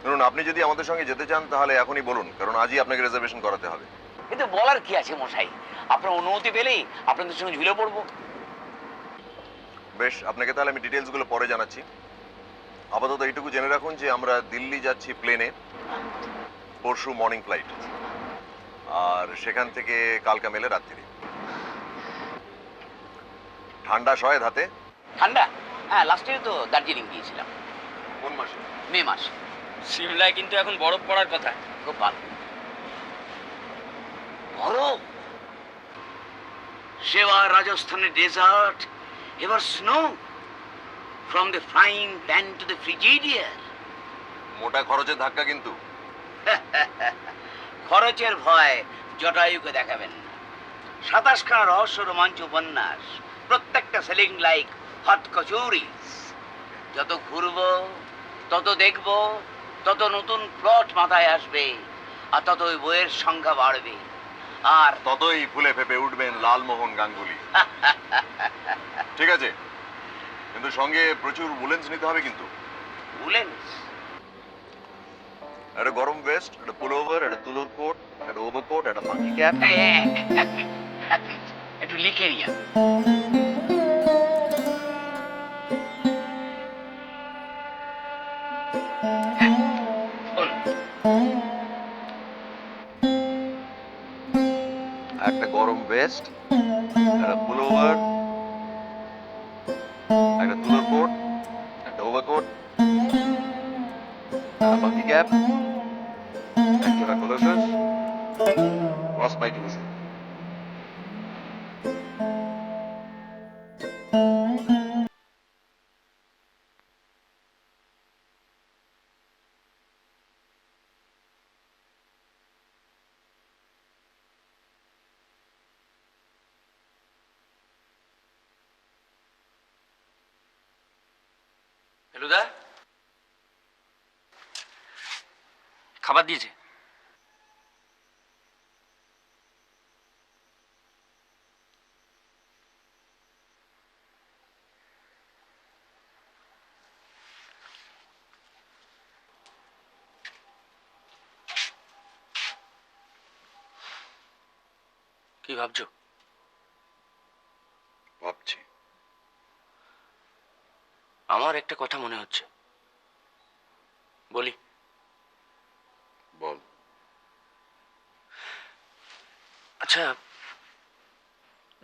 ধরুন, আপনি যদি আমাদের সঙ্গে যেতে চান তাহলে এখনই বলুন, কারণ আজই আপনাকে রিজার্ভেশন করাতে হবে। কিন্তু বলার কি আছে মশাই, আপনার অনুমতি পেলেই আপনাদের সঙ্গে ঝুলে পড়বো। বেশ, আপনাকে তাহলে আমি ডিটেলসগুলো পরে জানাচ্ছি। আপাতত এইটুকু জেনে রাখুন যে আমরা দিল্লি যাচ্ছি প্লেনে, পরশু মর্নিং ফ্লাইট, আর সেখান থেকে কালকা মেলে রাত্রি। ঠান্ডা সয় হাতে? ঠান্ডা? হ্যাঁ, লাস্ট ইয়ার তো দার্জিলিং গিয়েছিলাম। কোন মাসে? মে মাসে। সিমলায় কিন্তু এখন বরফ পড়ার কথা। খুব ভালো। বরফ? সেবার রাজস্থানের ডেজার্ট, এবার snow, from the frying pan to the frigidaire. মোটা খরচের ধাক্কা কিন্তু। খরচের ভয় জটায়ুকে দেখাবেন না। 27খানা রহস্য রোমাঞ্চ উপন্যাস, প্রত্যেকটা সেলিং লাইক হট কচুরিস। যত ঘুরবো, তত দেখবো, তত নতুন প্লট মাথায় আসবে, আর তত ওই বইয়ের সংখ্যা বাড়বে। আর ততই ফুলে ফেপে উঠবেন লালমোহন গাঙ্গুলি। ঠিক আছে, কিন্তু সঙ্গে প্রচুর উলেন্স নিতে হবে কিন্তু। উলেন্স? একটা গরম ভেস্ট, একটা পুলোভার, একটা তুলোর কোট, একটা ওভারকোট, একটা মাঙ্কি ক্যাপ। একটু লিখে নিয়া। একটা গরম ভেস্ট, একটা পুলোভার, একটা তুলোর কোট, একটা ওভারকোট, একটা মাঙ্কি ক্যাপ, একটা কলসেস, ক্রস মাই টুলস। ফেলুদা, খাবার দিয়েছে? কি ভাবছো? ভাবছি। আমার একটা কথা মনে হচ্ছে, বলি? বল। আচ্ছা,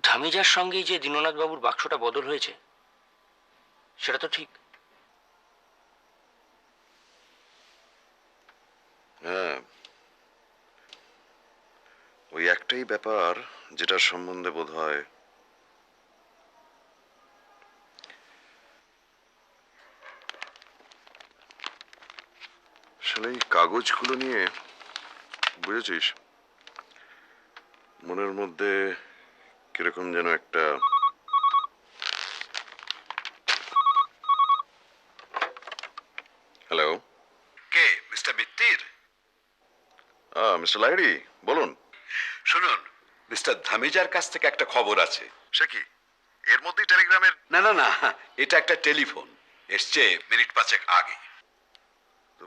ধামিজার সঙ্গে যে দীননাথ বাবুর বাক্সটা বদল হয়েছে, সেটা তো ঠিক? হ্যাঁ, ওই একটাই ব্যাপার যেটার সম্বন্ধে বোধ হয় আসলে এই কাগজগুলো নিয়ে, বুঝেছিস, মনের মধ্যে কিরকম যেন একটা হ্যালো। কে? মিস্টার মিত্তির? মিস্টার লাইড়ি, বলুন। শুনুন, মিস্টার ধামিজার কাছ থেকে একটা খবর আছে। সে কি এর মধ্যেই টেলিগ্রামের? না না না, এটা একটা টেলিফোন, এসছে মিনিট 5 আগে।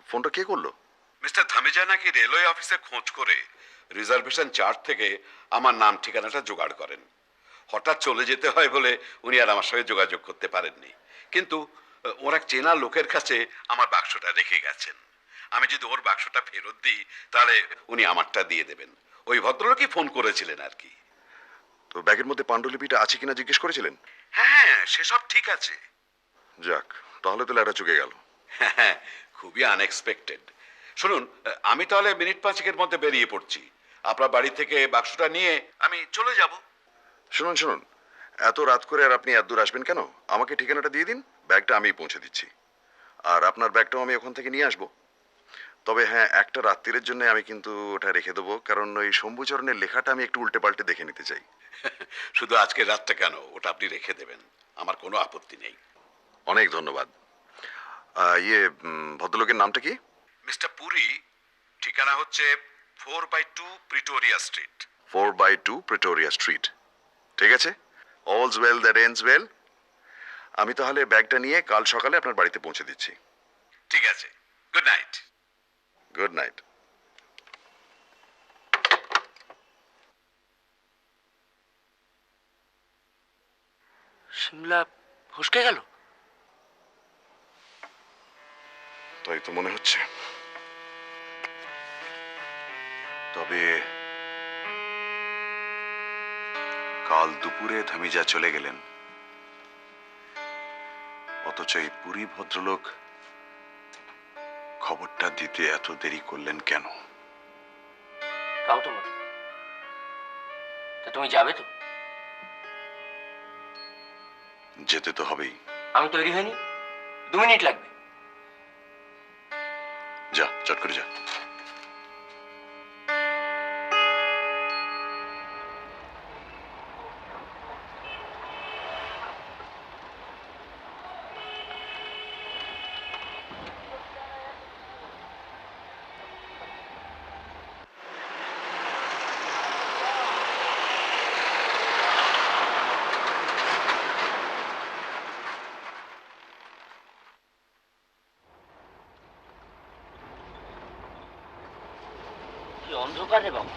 ফোনটা কে করলো? মিস্টার ধামিজা নাকি রেলওয়ে অফিসে খোঁজ করে রিজার্ভেশন চার্ট থেকে আমার নাম ঠিকানাটা জোগাড় করেন। হঠাৎ চলে যেতে হয় বলে উনি আর আমার সঙ্গে যোগাযোগ করতে পারেননি, কিন্তু ওর এক চেনা লোকের কাছে আমার বাক্সটা রেখে গেছেন। আমি যদি ওর বাক্সটা ফেরত দিই তাহলে উনি আমারটা দিয়ে দেবেন। ওই ভদ্রলোকই ফোন করেছিলেন আর কি। তো ব্যাগের মধ্যে পাণ্ডুলিপিটা আছে কিনা জিজ্ঞেস করেছিলেন? হ্যাঁ, সেসব ঠিক আছে। যাক, তাহলে তো ল্যাটা চুকে গেল। হ্যাঁ, খুবই আনএক্সপেক্টেড। শুনুন, আমি তাহলে মিনিট 5-এর মধ্যে বেরিয়ে পড়ছি। আপনার বাড়ি থেকে বাক্সটা নিয়ে আমি চলে যাব। শুনুন শুনুন, এত রাত করে আর আপনি এত দূর আসবেন কেন? আমাকে ঠিকানাটা দিয়ে দিন, ব্যাগটা আমিই পৌঁছে দিচ্ছি। আর আপনার ব্যাগটাও আমি ওখান থেকে নিয়ে আসবো। তবে হ্যাঁ, একটা রাত্রিরের জন্য আমি কিন্তু ওটা রেখে দেবো, কারণ ওই শম্ভুচরণের লেখাটা আমি একটু উল্টে পাল্টে দেখে নিতে চাই। শুধু আজকের রাতটা কেন, ওটা আপনি রেখে দেবেন, আমার কোনো আপত্তি নেই। অনেক ধন্যবাদ। ভদ্রলোকের নামটা কি? মিস্টার পুরী, ঠিকানা হচ্ছে 4/2 প্রিটোরিয়া স্ট্রিট। 4/2 Pretoria street. ঠিক আছে, all's well that ends well. আমি তাহলে ব্যাগটা নিয়ে কাল সকালে আপনার বাড়িতে পৌঁছে দিচ্ছি। ঠিক আছে, good night. Good night. Shimla ফসকে গেল। তাই তো মনে হচ্ছে। তবে কাল দুপুরে ধামিজা চলে গেলেন, অথচ এই পুরী ভদ্রলোক খবরটা দিতে এত দেরি করলেন কেন? তাও তো বটে। তা তুমি যাবে তো? যেতে তো হবেই। আমি তৈরি হইনি, 2 মিনিট লাগবে। যা, চট করে যা। কি অন্ধকার রে বাবা।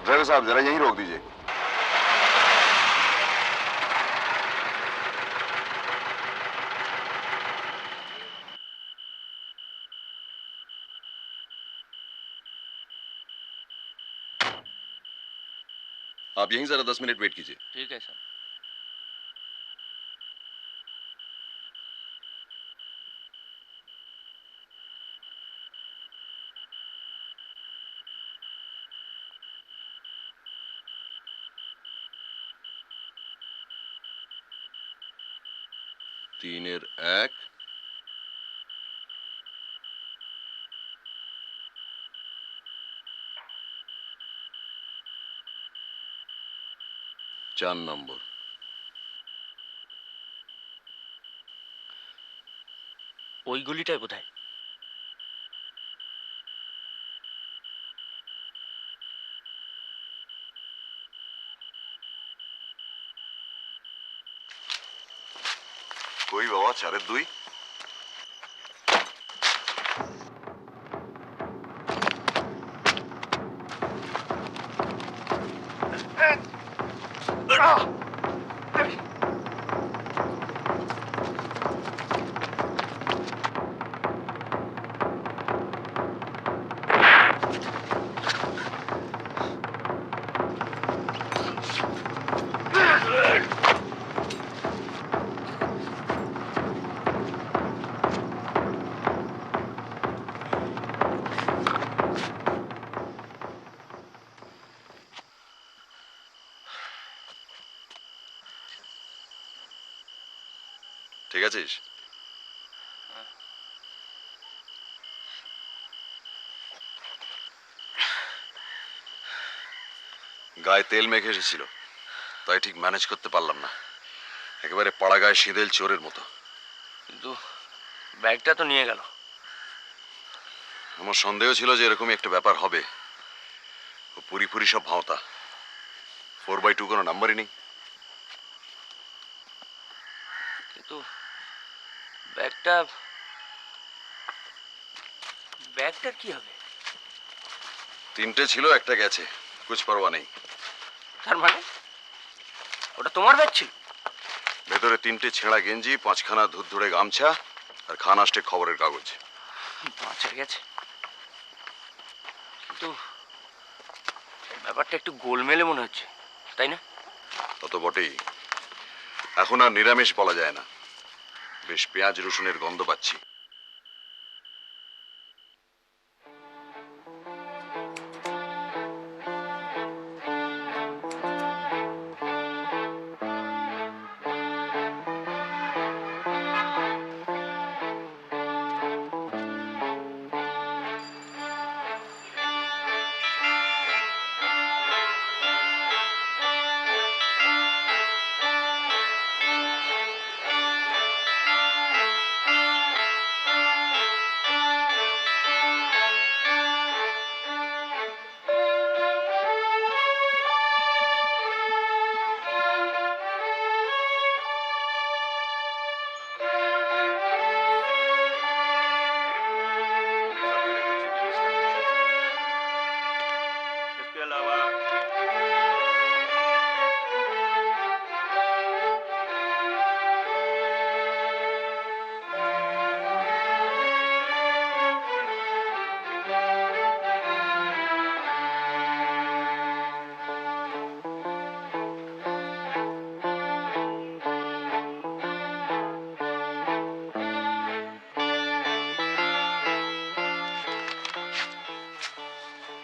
ड्राइवर साहब जरा यहीं रोक दीजिए। आप यहीं जरा 10 मिनट वेट कीजिए। ठीक है सर। तीনের এক, 4 নম্বর। ওই গুলিটাই বোধহয়। কই বাবা 4-এর 2? ঠিক আছিস? গায়ে তেল মেখে এসেছিল, তাই ঠিক ম্যানেজ করতে পারলাম না। একেবারে পাড়া গায়ে সিঁদেল চোরের মতো। কিন্তু ব্যাগটা তো নিয়ে গেল। আমার সন্দেহ ছিল যে এরকমই একটা ব্যাপার হবে। ও পুরি সব ভাওতা। 4/2 কোনো নাম্বারই নেই। কিন্তু ব্যাগটার কি হবে? 3টে ছিল, একটা গেছে, কুছ পরোয়া নেই। তার মানে ওটা তোমার ব্যাগ ছিল? ভেতরে 3টে ছেঁড়া গেঞ্জি, 5খানা ধুরধুরে গামছা আর খানাষ্টে খবরের কাগজ। বাঁচা গেছে, কিন্তু ব্যাপারটা একটু গোলমেলে মনে হচ্ছে, তাই না? তত বটেই। এখন আর নিরামিষ বলা যায় না, বেশ পেঁয়াজ রসুনের গন্ধ পাচ্ছি।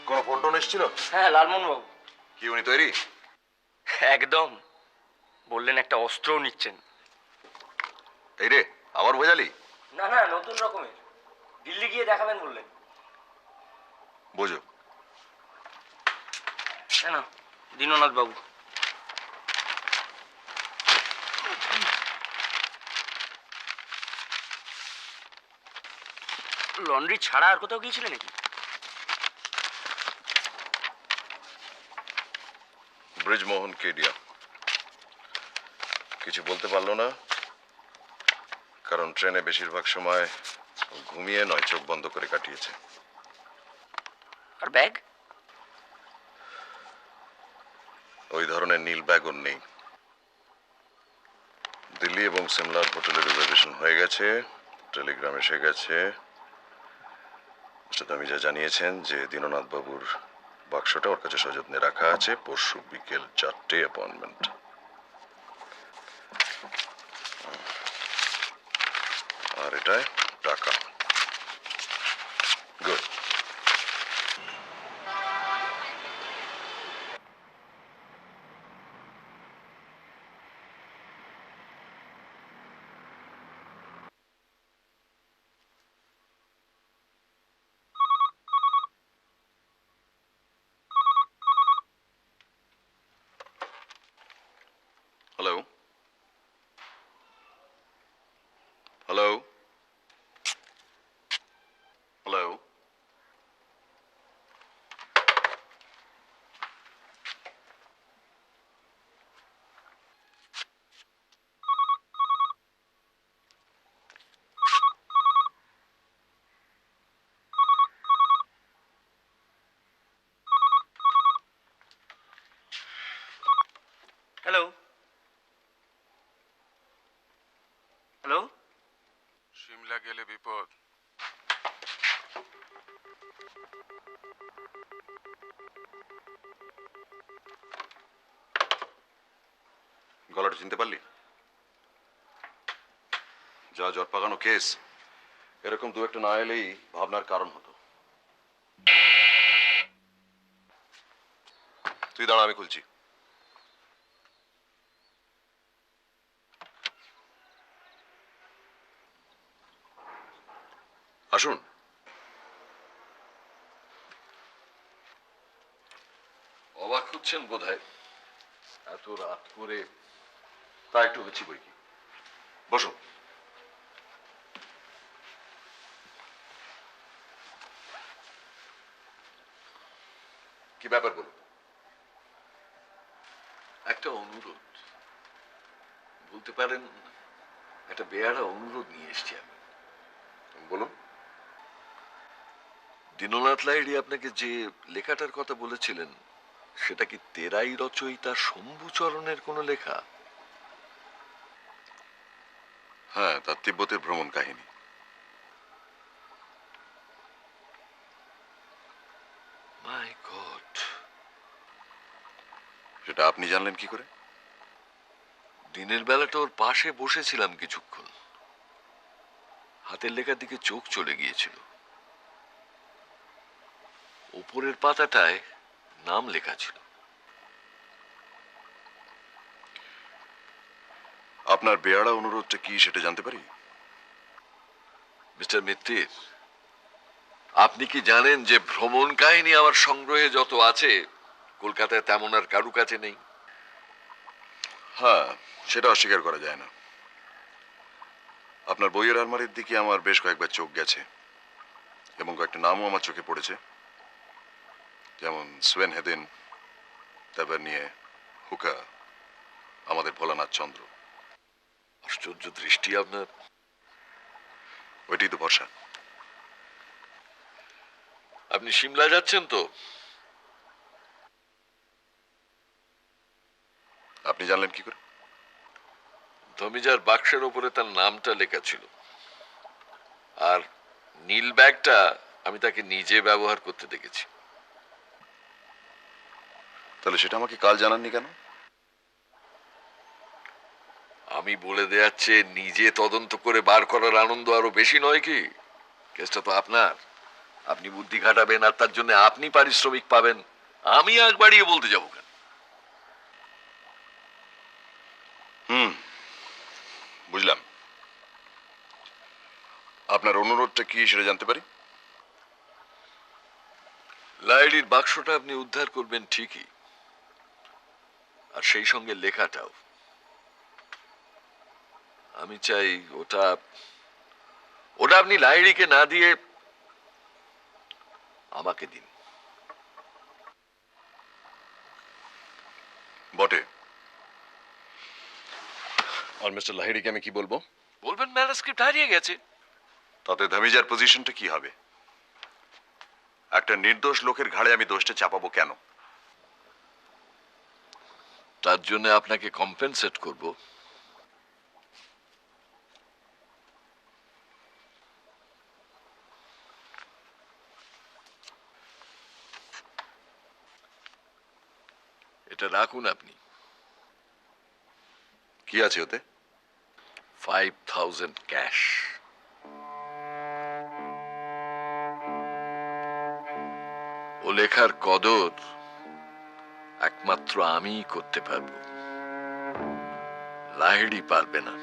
কোনো ফোন টোন এসেছিল? হ্যাঁ, লালমোহন বাবু। কি উনি তৈরি? একদম, বললেন একটা অস্ত্রও নিচ্ছেন। এই রে, আবার বোঝালি? না না, নতুন রকমের, দিল্লি গিয়ে দেখাবেন বললেন। বোঝো। হ্যাঁ না, দীননাথ বাবু। লন্ড্রি ছাড়া আর কোথাও গিয়েছিলেন নাকি? ব্রিজমোহন কেডিয়া কিছু বলতে পারলো না, কারণ ট্রেনে বেশিরভাগ সময় ঘুমিয়ে নয়, চোখ বন্ধ করে কাটিয়েছে। আর ব্যাগ? ওই ধরনের নীল ব্যাগ ওর নেই। দিল্লি এবং সিমলার হোটেলে রিজার্ভেশন হয়ে গেছে, টেলিগ্রাম এসে গেছে। মিস্টার দামিজা জানিয়েছেন যে দীননাথ বাবুর বাক্সটা ওর কাছে সযত্নে রাখা আছে। পরশু বিকেল 4টে অ্যাপয়েন্টমেন্ট। আর এটায় টাকা। Good. Hello hello hello. Hello hello. Shimla গেলে বিপদ। গলাটা চিনতে পারলি? যা জট পাকানো কেস, এরকম দু একটা না এলেই ভাবনার কারণ হতো। তুই দাঁড়া, আমি খুলছি। আসুন। অবাক হচ্ছেন বোধহয়, এত রাত করে। তা একটু হচ্ছি বই কি। বসুন। কি ব্যাপার বলুন। একটা অনুরোধ, বলতে পারেন একটা বেয়ারা অনুরোধ নিয়ে এসছি আমি। বলুন। দীননাথ লাহিড়ী আপনাকে যে লেখাটার কথা বলেছিলেন, সেটা কি তেরাই রচয়িতা শম্ভুচরণের কোনো লেখা? হ্যাঁ, তার তিব্বতের ভ্রমণ কাহিনী। মাই গড, সেটা আপনি জানলেন কি করে? দিনের বেলাটা ওর পাশে বসেছিলাম কিছুক্ষণ, হাতের লেখার দিকে চোখ চলে গিয়েছিল। উপরের পাতাটায় নাম লেখা ছিল। আপনার বেয়ারা অনুরোধটা কি সেটা জানতে পারি? মিস্টার মিত্তির, আপনি কি জানেন যে ভ্রমণ কাহিনী আমার সংগ্রহে যত আছে কলকাতায় তেমন আর কারু কাছে নেই? হ্যাঁ, সেটা অস্বীকার করা যায় না। আপনার বইয়ের আলমারির দিকে আমার বেশ কয়েকবার চোখ গেছে এবং কয়েকটা নামও আমার চোখে পড়েছে, যেমন সোয়েন হেদিন, তাভারনিয়ে, হুকা, আমাদের ভোলানাথ চন্দ্র। আশ্চর্য দৃষ্টি আপনার। ওইটাই তো ভরসা। আপনি সিমলা যাচ্ছেন তো? আপনি জানলেন কি করে? ধমিজার বাক্সের ওপরে তার নামটা লেখা ছিল, আর নীল ব্যাগটা আমি তাকে নিজে ব্যবহার করতে দেখেছি। তাহলে সেটা আমাকে কাল জানাননি কেন? আমি বলে দেয়াচ্ছে, নিজে তদন্ত করে বার করার আনন্দ আরো বেশি নয় কি? কেসটা তো আপনার, আপনি বুদ্ধি খাটাবেন আর তার জন্য আপনি পারিশ্রমিক পাবেন। আমি আগ বাড়িয়ে বলতে যাবো কেন? বুঝলাম। আপনার অনুরোধটা কি সেটা জানতে পারি? লাইডির বাক্সটা আপনি উদ্ধার করবেন ঠিকই, আর সেই সঙ্গে লেখাটাও। আমি চাই ওটা আপনি লাইডিকে না দিয়ে আমাকে দিন। বটে। আর মিস্টার লাহিড়িকে আমি কি বলবো? বলবেন ম্যানুস্ক্রিপ্ট হারিয়ে গেছে। তাতে ধমিজার পজিশনটা কি হবে? একটা নির্দোষ লোকের ঘাড়ে আমি দোষটা চাপাবো কেন? তার জন্য আপনাকে কম্পেনসেট করব। এটা রাখুন আপনি। কি আছে ওতে? 5000 ক্যাশ। ও লেখার কদর একমাত্র আমিই করতে পারবো, লাহিড়ি পারবে না।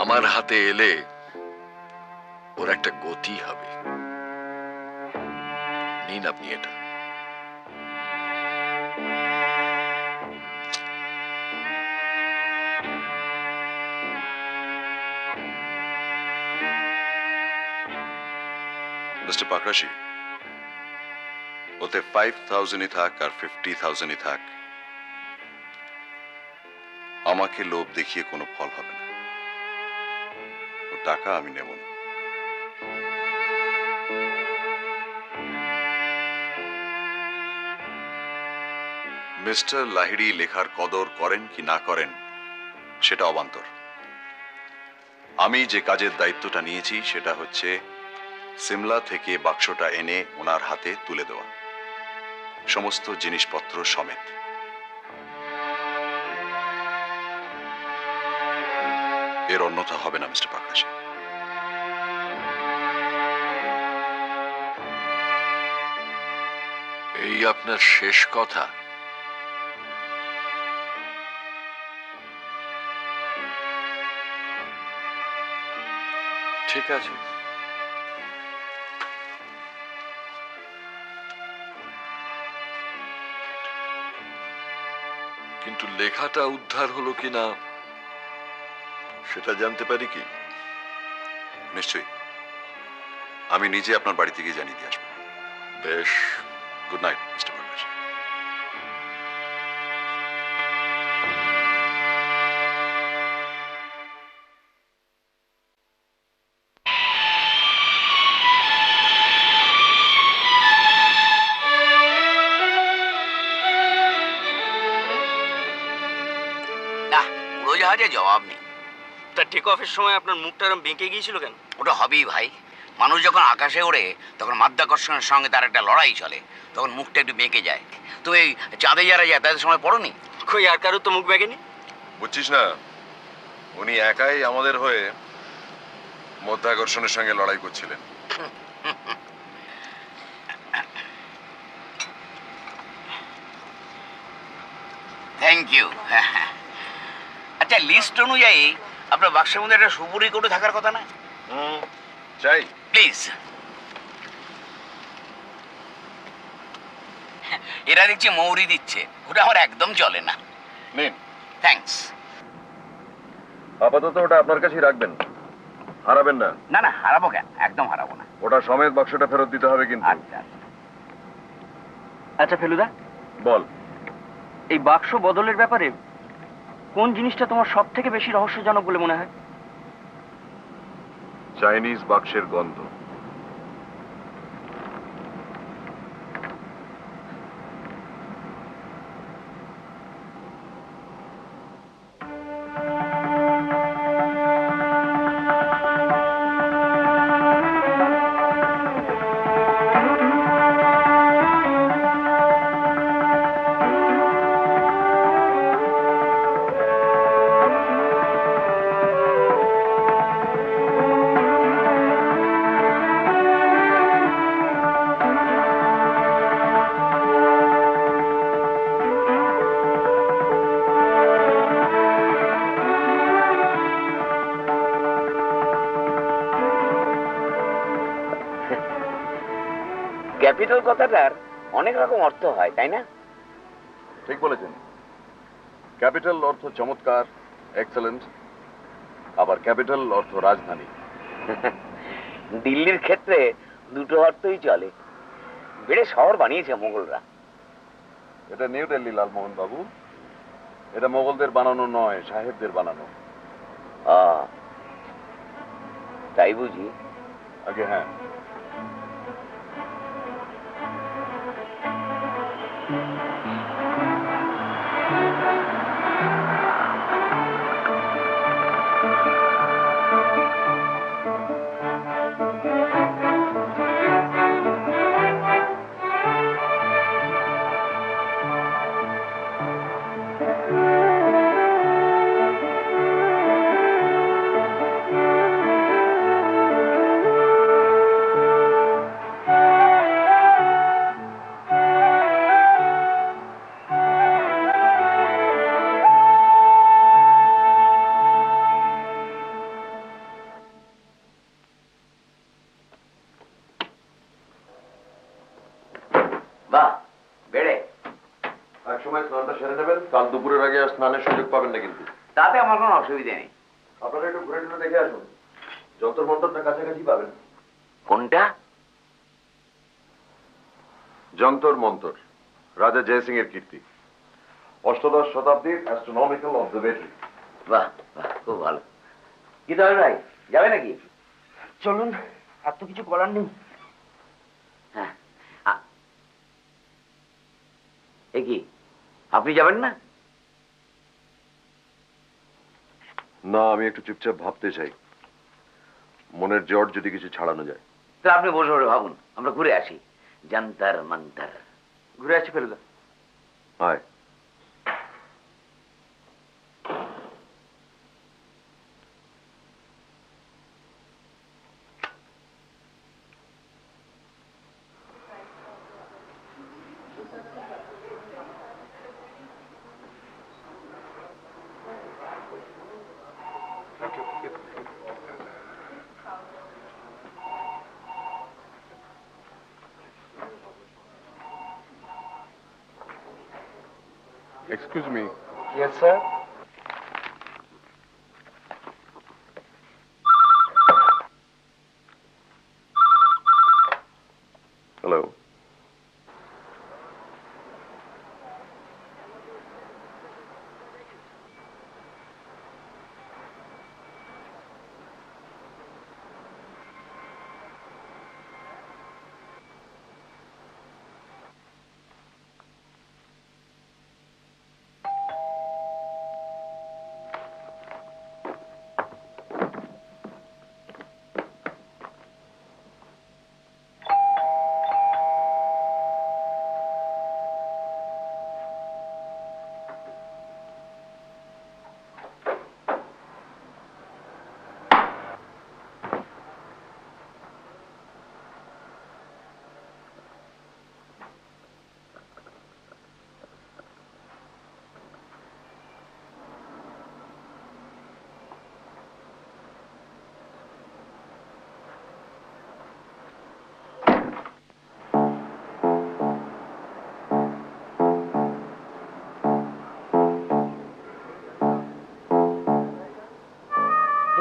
আমার হাতে এলে ওর একটা গতি হবে। নিন আপনি এটা। মিস্টার পাকরাশি, ওতে 5000ই থাক আর 50,000ই থাক, আমাকে লোভ দেখিয়ে কোনো ফল হবে না। ও টাকা আমি নেব না। মিস্টার লাহিড়ী লেখার কদর করেন কি না করেন সেটা অবান্তর। আমি যে কাজের দায়িত্বটা নিয়েছি সেটা হচ্ছে সিমলা থেকে বাক্সটা এনে ওনার হাতে তুলে দেওয়া, সমস্ত জিনিসপত্র সমেত। এর অন্যথা হবে না মিস্টার পাকরাশি। এই আপনার শেষ কথা? ঠিক আছে, কিন্তু লেখাটা উদ্ধার হলো কিনা সেটা জানতে পারি কি? নিশ্চয়ই, আমি নিজে আপনার বাড়ি থেকে জানিয়ে দিয়ে আসবো। বেশ, গুড নাইট মিস্টার পাকরাশি। উড়োজাহাজে জবাব নেই। তা টেক অফের সময় আপনার মুখটা এরকম বেঁকে গিয়েছিল কেন? ওটা হবেই ভাই। মানুষ যখন আকাশে ওড়ে তখন মাধ্যাকর্ষণের সঙ্গে তার একটা লড়াই চলে, তখন মুখটা একটু বেঁকে যায়। তুমি এই চাঁদে যারা যায় তাদের সময় পড়োনি? কই আর কারোর তো মুখ বেঁকেনি। বুঝছিস না, উনি একাই আমাদের হয়ে মধ্যাকর্ষণের সঙ্গে লড়াই করছিলেন। Thank you. আচ্ছা, লিস্ট অনুযায়ী আপনার বাক্সের মধ্যে একটা সুপুরি কোটো থাকার কথা না? চাই। প্লিজ। এরা দেখছি মৌরি দিচ্ছে, ওটা আমার একদম চলে না। নিন, থ্যাঙ্কস। আপাতত ওটা আপনার কাছেই রাখবেন, হারাবেন না। না না, হারাবো কেন, একদম হারাবো না। ওটা সমেত বাক্সটা ফেরত দিতে হবে কিন্তু। আচ্ছা আচ্ছা ফেলুদা, বল। এই বাক্স বদলের ব্যাপারে কোন জিনিসটা তোমার সব থেকে বেশি রহস্যজনক বলে মনে হয়? চাইনিজ বাক্সের গন্ধ। ক্যাপিটাল কথাটার অনেক রকম অর্থ হয়, তাই না? ঠিক বলেছেন। ক্যাপিটাল অর্থ চমৎকার, এক্সেলেন্ট, আবার ক্যাপিটাল অর্থ রাজধানী। দিল্লির ক্ষেত্রে দুটো অর্থই চলে। বেড়ে শহর বানিয়েছে মোগলরা। এটা নিউ দিল্লি, লালমোহন বাবু। এটা মোগলদের বানানো নয়, সাহেবদের বানানো। তাই বুঝি? আগে হ্যাঁ। বাহ, বেড়ে। এক সময় স্নানটা সেরে নেবেন, কাল দুপুরের আগে আর স্নানের সুযোগ পাবেন না কিন্তু। তাতে আমার কোনো অসুবিধা নেই। আপনারা একটু ঘুরে ঘুরে দেখে আসুন, যন্তর মন্তরটা কাছাকাছি পাবেন। কোনটা? যন্তর মন্তর, রাজা জয়সিং এর কীর্তি। অষ্টদশ শতাব্দীর অ্যাস্ট্রোনমিক্যাল অবজারভেটরি। বাহ বাহ, খুব ভালো। কি তবে ভাই, যাবে নাকি? চলুন, আর তো কিছু করার নেই। হ্যাঁ। এ কি, আপনি যাবেন না? না, আমি একটু চুপচাপ ভাবতে চাই, মনের জট যদি কিছু ছাড়ানো যায়। তো আপনি বসে বসে ভাবুন, আমরা ঘুরে আসি। যন্তর মন্তর। ঘুরে আসি ফেলুদা। আয়। Excuse me. Yes, sir. Hello.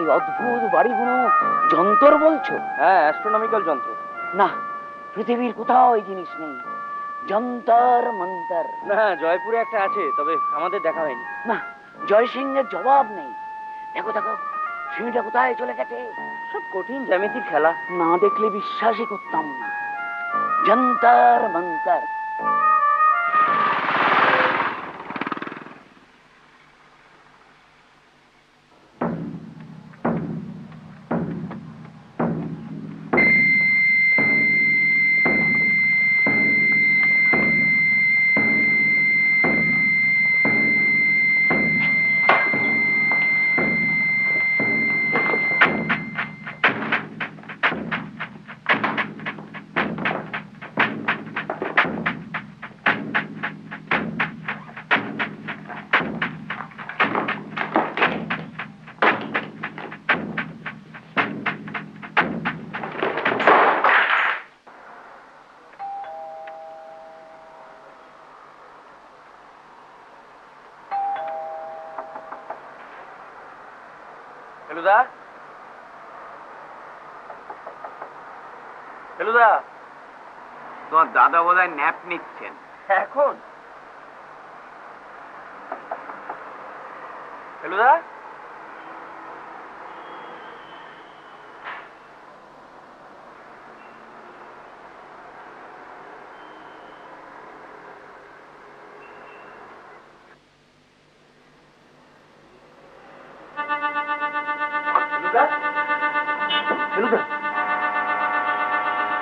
সেই অদ্ভুত বাড়ি কোনো যন্ত্র বলছো? হ্যাঁ, অ্যাস্ট্রোনমিক্যাল যন্ত্র। না, পৃথিবীর কোথাও এই জিনিস নেই। যন্তর মন্তর। না, জয়পুরে একটা আছে, তবে আমাদের দেখা হয়নি। না, জয় সিংহের জবাব নেই। দেখো দেখো, সিঁড়িটা কোথায় চলে গেছে। সব কঠিন জ্যামিতির খেলা। না দেখলে বিশ্বাসই করতাম না। যন্তর মন্তর। ফেলুদা, ফেলুদা, তোমার দাদা বোধহয় ন্যাপ নিচ্ছেন এখন? Feluda,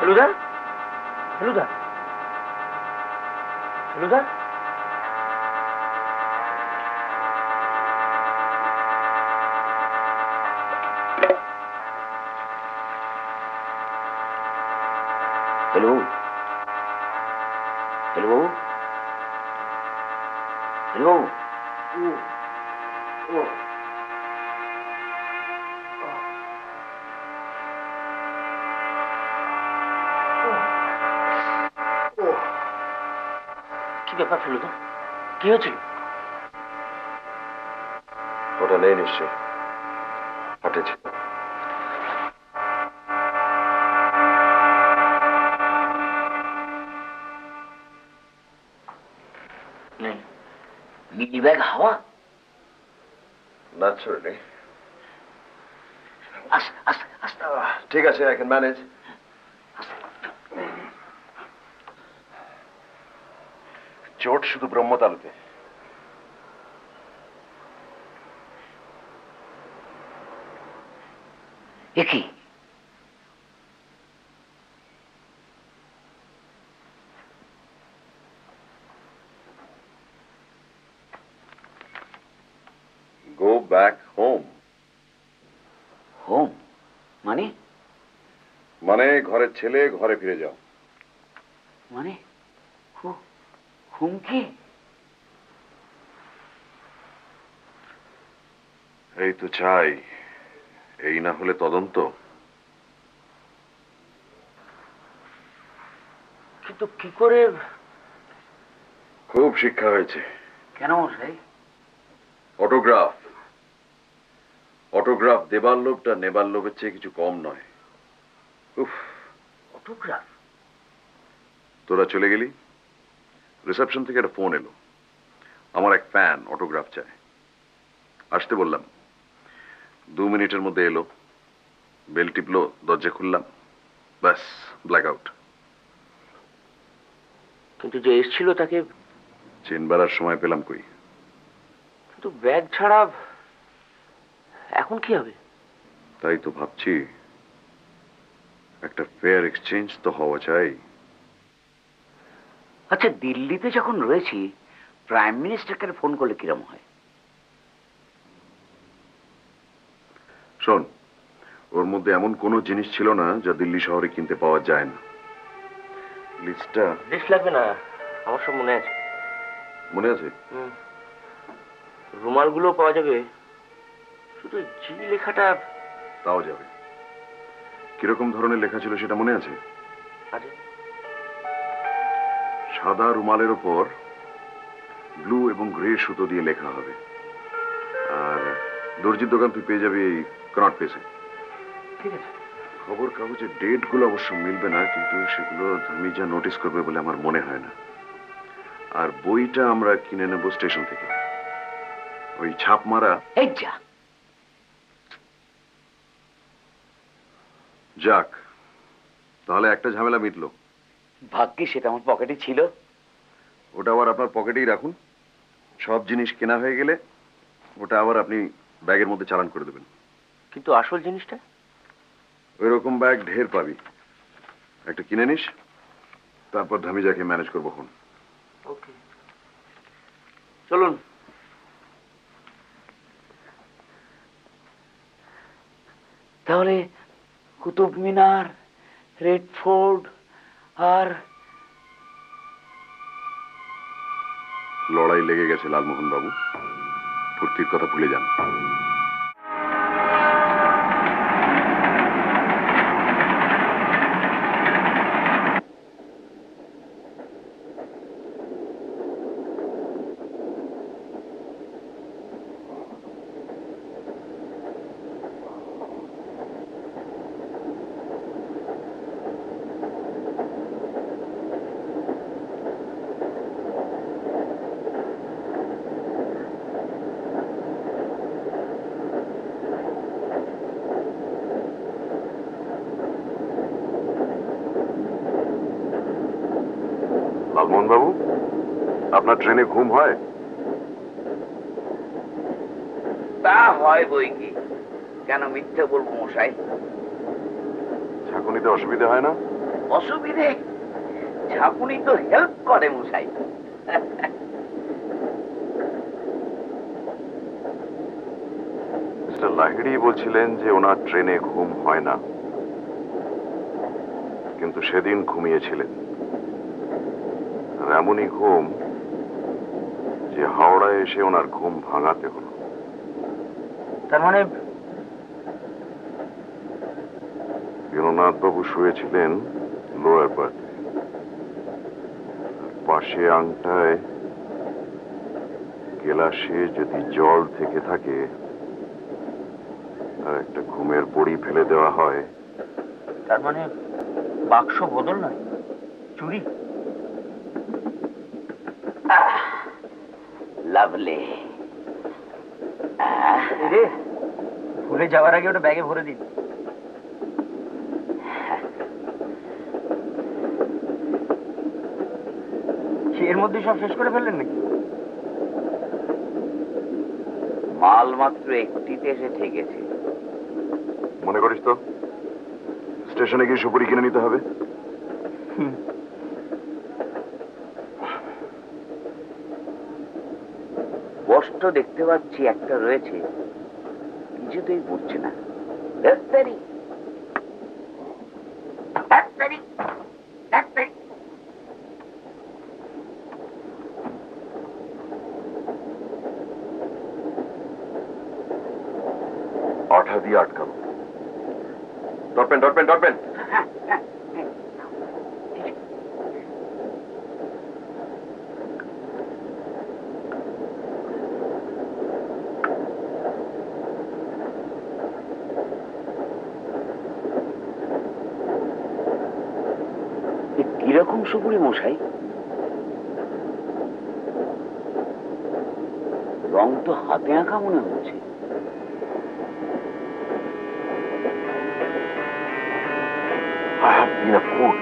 Feluda, Feluda, Feluda, Feluda, hello hello hello. কি ব্যাপার ফেলুদা, কি হয়েছিল? ওটা নেই নিশ্চয়, ফাটেছে। नहीं, मिनी बैग हवा। ন্যাচারালি। আস আস আস। ঠিক আছে, আই ক্যান ম্যানেজ। চোট শুধু ব্রহ্মতালুতে। একই গো ব্যাক হোম। হোম মানে? মানে ঘরের ছেলে, ঘরে ফিরে যাও। মানে হুমকি? এই তো চাই, এই না হলে তদন্ত। কিন্তু কি করে? খুব শিক্ষা হয়েছে। কেন মশাই? অটোগ্রাফ, অটোগ্রাফ দেবার লোভটা নেবার লোভের চেয়ে কিছু কম নয়। উফ, অটোগ্রাফ? তোরা চলে গেলি, রিসেপশন থেকে একটা ফোন এলো, আমার এক ফ্যান অটোগ্রাফ চায়। আসতে বললাম, 2 মিনিটের মধ্যে এলো, বেল টিপলো, দরজা খুললাম, ব্যাস ব্ল্যাক আউট। কিন্তু যে এসেছিল তাকে চেনবার আর সময় পেলাম কই। কিন্তু ব্যাগ ছাড়া এখন কি হবে? তাই তো ভাবছি, একটা ফেয়ার এক্সচেঞ্জ তো হওয়া চাই। আচ্ছা, দিল্লিতে যখন রয়েছি, প্রাইম মিনিস্টারকে ফোন করলে কিরম হয়? শোন, ওর মধ্যে এমন কোনো জিনিস ছিল না যা দিল্লি শহরে কিনতে পাওয়া যায় না। লিস্টটা লিস্ট লাগবে না, আমার সব মনে আছে। মনে আছে? রুমালগুলো পাওয়া যাবে, শুধু জি লেখাটা। তাও যাবে। কিরকম ধরনের লেখা ছিল সেটা মনে আছে? আছে। সাদা রুমালের ওপর ব্লু এবং গ্রে সুতো দিয়ে লেখা হবে, আর দর্জির দোকান তুই পেয়ে যাবি এই কনট প্লেসে। ঠিক আছে। খবর কাগজের ডেটগুলো অবশ্য মিলবে না, কিন্তু সেগুলো তুমি যা নোটিস করবে বলে আমার মনে হয় না। আর বইটা আমরা কিনে নেব স্টেশন থেকে, ওই ছাপ মারা। এই যা, যাক, তাহলে একটা ঝামেলা মিটলো। ভাগ্যি সেটা আমার পকেটে ছিল। ওটা আবার আপনার পকেটেই রাখুন। সব জিনিস কেনা হয়ে গেলে ওটা আবার আপনি ব্যাগের মধ্যে চালান করে দেবেন। কিন্তু আসল জিনিসটা? ওই রকম ব্যাগ ঢের পাবি, একটা কিনে নিস, তারপর ধামিজাকে ম্যানেজ করবো। এখন ওকে, চলুন। তাহলে কুতুব মিনার, রেড ফোর্ট আর লড়াই লেগে গেছে লালমোহন বাবু, ফুর্তির কথা ভুলে যান। লালমোহন বাবু, আপনার ট্রেনে ঘুম হয়? তা হয় বই কি, কেন মিথ্যে বলবো মশাই? ঝাঁকুনিতে অসুবিধা হয় না? অসুবিধে? ঝাঁকুনি তো হেল্প করে মশাই। মিস্টার লাহিড়ী বলছিলেন যে ওনার ট্রেনে ঘুম হয় না, কিন্তু সেদিন ঘুমিয়েছিলেন। আর এমনই ঘুম যে হাওড়ায় এসে ওনার ঘুম ভাঙাতে হলো। তার মানে দীননাথ বাবু শুয়েছিলেন লোয়ার বার্থে, পাশে আংটায় গেলাসে যদি জল থেকে থাকে আর একটা ঘুমের বড়ি ফেলে দেওয়া হয়। তার মানে বাক্স বদল নয়, চুরি। লাভলি। রে, ভুলে যাওয়ার আগে ওটা ব্যাগে ভরে দিন। এর মধ্যে সব শেষ করে ফেললেন নাকি? মাল মাত্র একটিতে এসে ঠেকেছে। মনে করিস তো স্টেশনে গিয়ে সুপুরি কিনে নিতে হবে? স্পষ্ট দেখতে পাচ্ছি একটা রয়েছে, কিছুতেই বুঝছে না। ধ্যাত্তেরি, ধ্যাত্তেরি, ধ্যাত্তেরি। আঠা দিয়ে আটকানো। Dot pen dot pen dot pen. কিরকম সুপুরি মশাই? রং তো হাতে আঁকা মনে হচ্ছে। I have been a fool.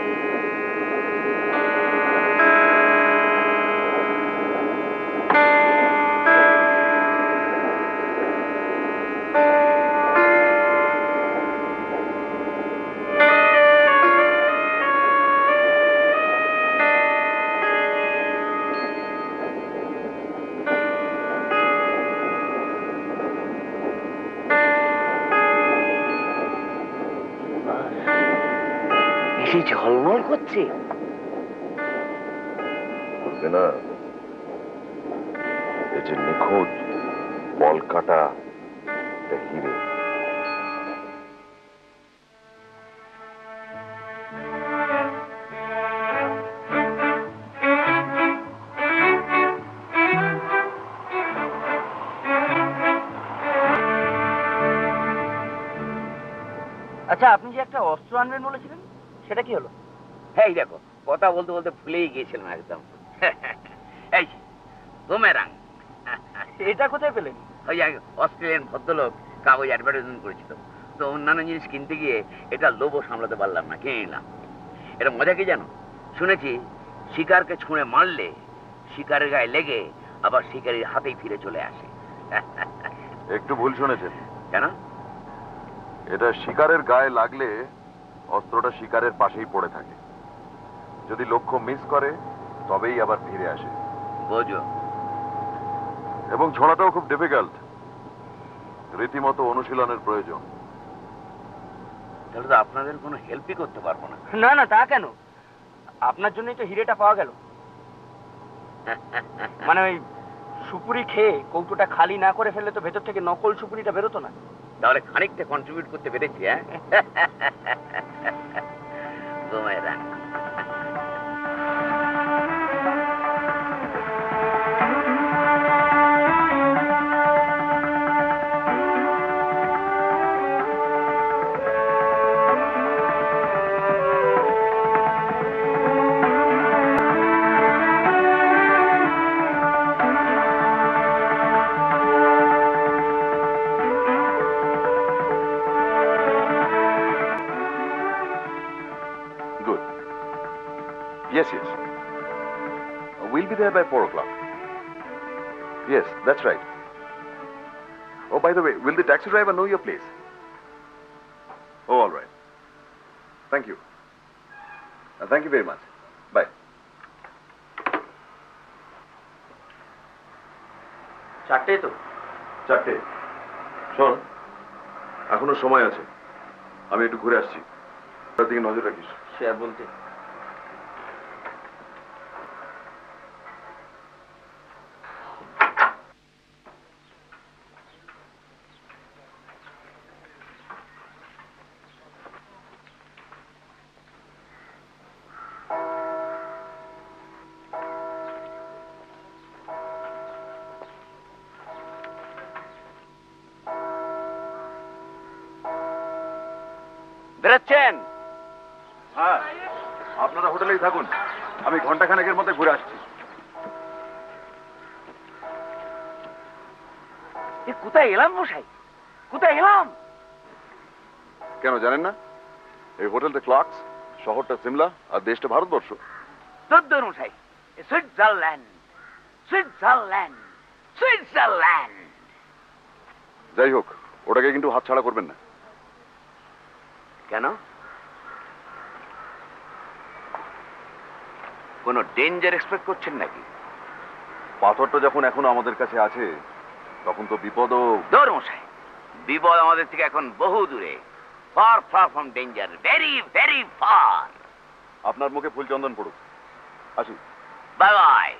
এসে ঝলমল করছে। বলবে না এই যে নিখোঁজ বল কাটা হিরে। আচ্ছা, আপনি যে একটা অস্ত্র আনবেন বলেছিলেন, সেটা কি হলো? এই দেখো, কথা বলতে বলতে ভুলেই গিয়েছিলাম একদম। এই বুমেরাং। এটা কোথায় পেলেন? ওই এক অস্ট্রেলিয়ান ভদ্রলোক কাগজ অ্যাডভার্টাইজমেন্ট করেছিল, তো অন্যান্য জিনিস কিনতে গিয়ে এটা লোভও সামলাতে পারলাম না, কিনে নিলাম। এটা মজা কি জানো? শুনেছি শিকারকে ছুঁড়ে মারলে শিকারের গায়ে লেগে আবার শিকারীর হাতেই ফিরে চলে আসে। একটু ভুল শুনেছেন। কেন? এটা শিকারের গায়ে লাগলে অস্ত্রটা শিকারের পাশেই পড়ে থাকে, যদি লক্ষ্য মিস করে তবেই আবার ফিরে আসে। বোঝো? এবং ছোড়াটাও খুব ডিফিকাল্ট, রীতিমতো অনুশীলনের প্রয়োজন। তাহলে তো আপনাদের কোনো হেল্পই করতে পারবো না। না না, তা কেন? আপনার জন্যই তো হিরেটা পাওয়া গেল। মানে ওই সুপুরি খেয়ে কৌটোটা খালি না করে ফেললে তো ভেতর থেকে নকল সুপুরিটা বেরোতো না। তাহলে খানিকটা কন্ট্রিবিউট করতে পেরেছি। হ্যাঁ, boomerang. Good. Yes, yes. We'll be there by 4 o'clock. Yes, that's right. Oh, by the way, will the taxi driver know your place? Oh, all right. Thank you. Thank you very much. Bye. চারটেই তো? 4টে। শোন, এখনো সময় আছে, আমি একটু ঘুরে আসছি, তার দিকে নজর রাখিস। সে আর বলতে। বেরোচ্ছেন? হ্যাঁ, আপনারা হোটেলেই থাকুন, আমি ঘন্টাখানেকের মধ্যে ঘুরে আসছি। কোথায় এলাম মশাই, কোথায় এলাম? কেন জানেন না? এই হোটেলটা ক্লার্কস, শহরটা সিমলা, আর দেশটা ভারতবর্ষ। দদ্দর মশাই, সুইজারল্যান্ড, সুইজারল্যান্ড, সুইজারল্যান্ড। যাই হোক, ওটাকে কিন্তু হাতছাড়া করবেন না। কেন? কোনো ডেঞ্জার এক্সপেক্ট করছেন নাকি? পাথরটা যখন এখনো আমাদের কাছে আছে, তখন তো বিপদও। দৌড় মশাই, বিপদ আমাদের থেকে এখন বহু দূরে, far far from danger, very very far. আপনার মুখে ফুলচন্দন পড়ুক। আসি। Bye bye.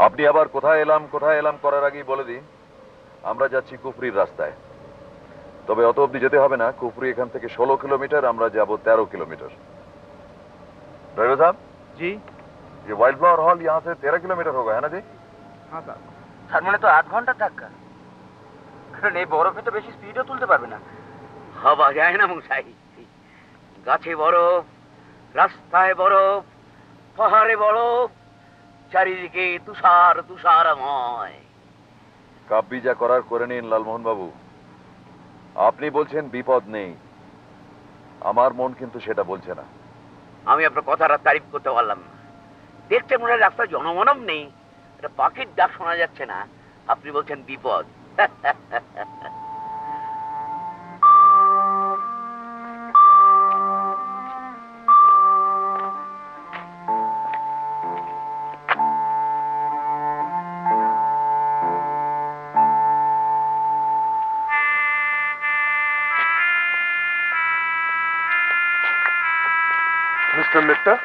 আপনি আবার কোথায় এলাম করার আগেই বলে দিন, আমরা যাচ্ছি কুফরির রাস্তায়। তবে অত অব্দি যেতে হবে না, কুফরি এখান থেকে 16 কিলোমিটার, আমরা যাব 13 किलोमीटर। ड्राइवर साहब জি। ये वाइल्ड फ्लावर हॉल यहाँ से 13 किलोमीटर होगा, है ना जी? হ্যাঁ স্যার। তার মানে তো 8 ঘন্টা ধাক্কা, কারণ এই বরফে তো বেশি স্পিডও তুলতে পারবে না। ভাবা যায় না মশাই, গাছে বরফ, রাস্তায় বরফ, পাহাড়ে বরফ, চারিদিকে তুষার তুষারময়। কাব্যি যা করার করে নিন লালমোহন বাবু। আপনি বলছেন বিপদ নেই, আমার মন কিন্তু সেটা বলছে না। আমি আপনার কথাটা তারিফ করতে পারলাম না। দেখতে মনে হয় রাস্তায় জনমানব নেই, একটা পাখির ডাক শোনা যাচ্ছে না, আপনি বলছেন বিপদ। Mr. Mitta.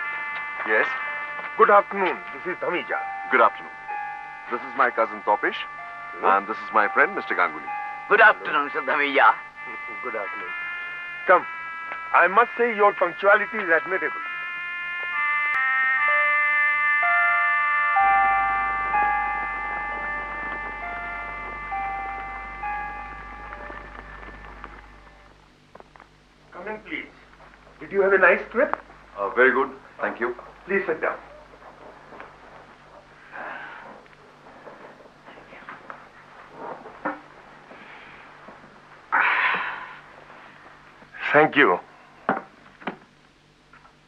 Yes. Good afternoon. This is Dhamija. Good afternoon. This is my cousin Topish, and this is my friend Mr. Ganguly. Good afternoon, Mr. Dhamija. Good afternoon. Come. I must say your punctuality is admirable. Come in, please. Did you have a nice trip? Very good. Thank you. Please sit down. Thank you.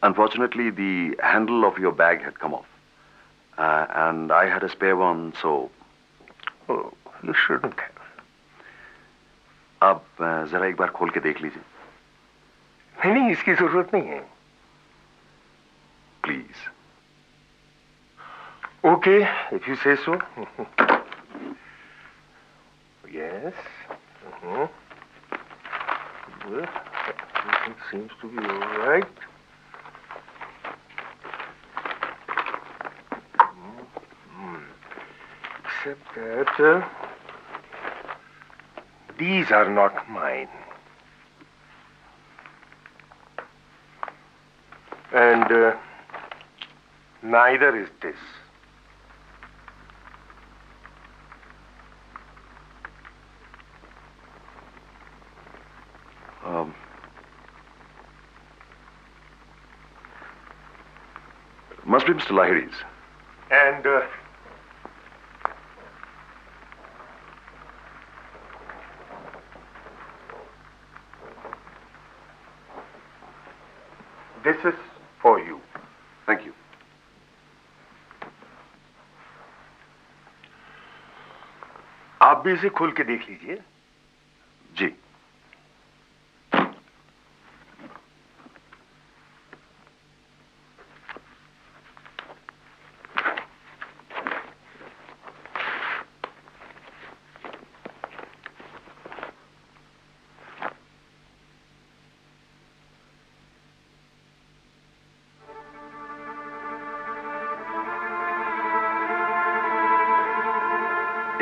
Unfortunately, the handle of your bag had come off. And I had a spare one, so... Oh, you shouldn't have. आप जरा एक बार खोल के देख लीजिए. नहीं, इसकी जरूरत नहीं है. Please. Okay, if you say so. Yes. Well, everything seems to be all right. Except that these are not mine. And neither is this. Must be Mr. Lahiri's. And this is for you. Thank you. आप भी इसे खोल के देख लीजिए. जी.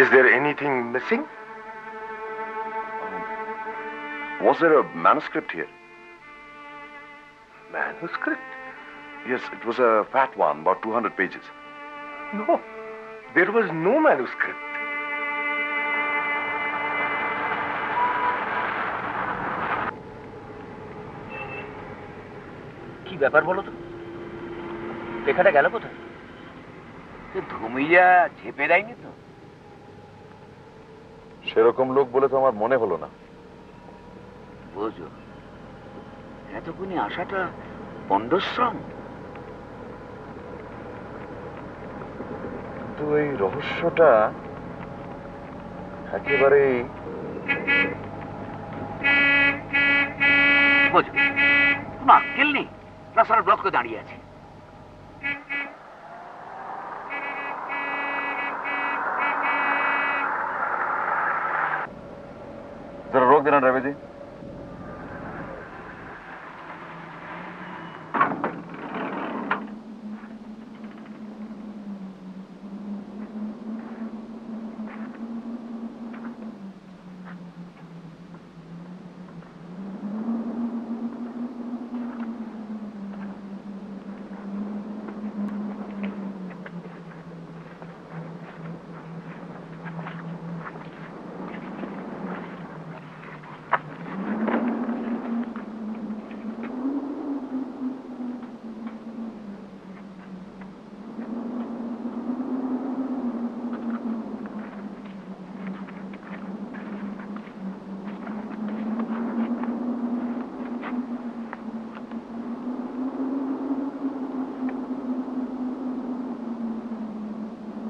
Is there anything missing? Was there a manuscript here? Manuscript? Yes, it was a fat one, about 200 pages. No, there was no manuscript. কি ব্যাপার বলো তো? লেখাটা গেল কোথায়? ধুমিয়া ঝেপে দেয়নি তো? সেরকম লোক বলে তো আমার মনে হলো না. বুঝো, এতক্ষণে আসাটা পণ্ডশ্রম. কিন্তু এই রহস্যটা একেবারেই... বুঝো, কোনো আক্কেল নেই, রাস্তার ব্লক করে দাঁড়িয়ে আছে. जरा रोक देना ड्राइवर जी.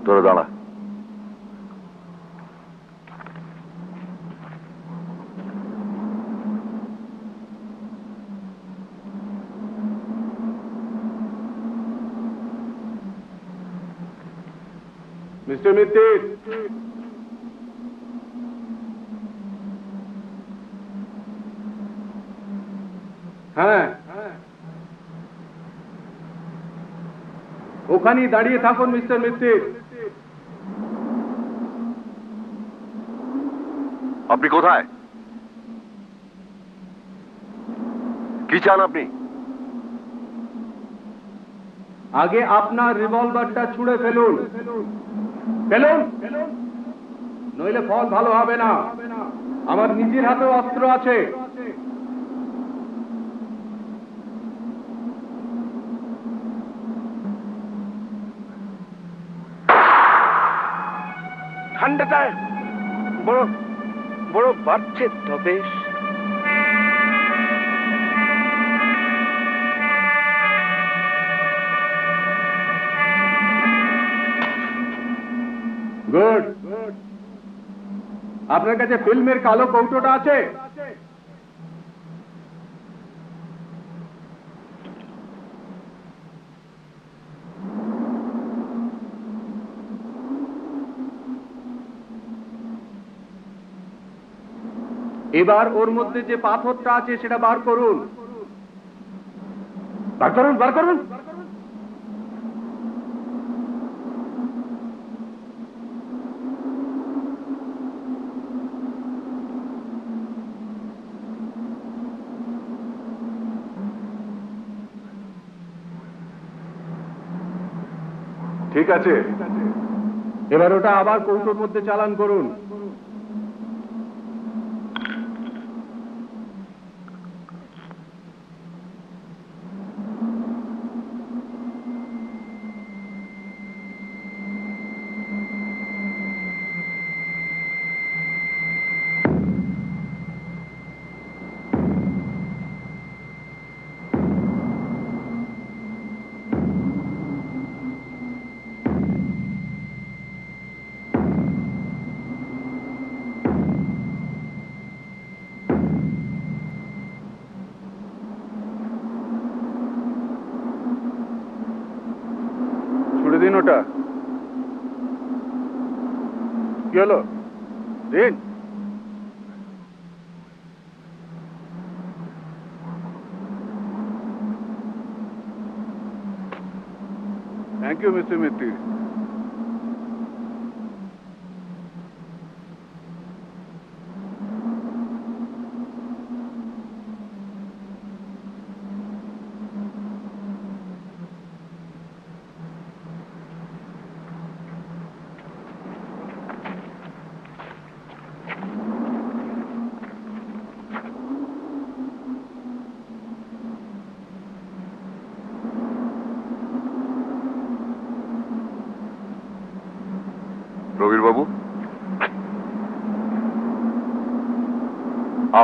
তোরা দাঁড়া. Mr. Mitir. হ্যাঁ, ওখানেই দাঁড়িয়ে থাকুন মিস্টার মিত্তির। আপনি কোথায়? কি চান আপনি? আগে আপনার রিভলভারটা ছুঁড়ে ফেলুন, ফেলুন, নইলে ফল ভালো হবে না। আমার নিজের হাতেও অস্ত্র আছে। ঠান্ডাটা বড় বড় বাড়ছে তবে। গুড। আপনার কাছে ফিল্মের কালো কৌটোটা আছে? এবার ওর মধ্যে যে পাথরটা আছে সেটা বার করুন, বার করুন, বার করুন। ঠিক আছে, এবার ওটা আবার কৌটোর মধ্যে চালান করুন। ছুড়ে দিন ওটা। কি হলো? দিন। Thank you mister Mittir. Prabir বাবু,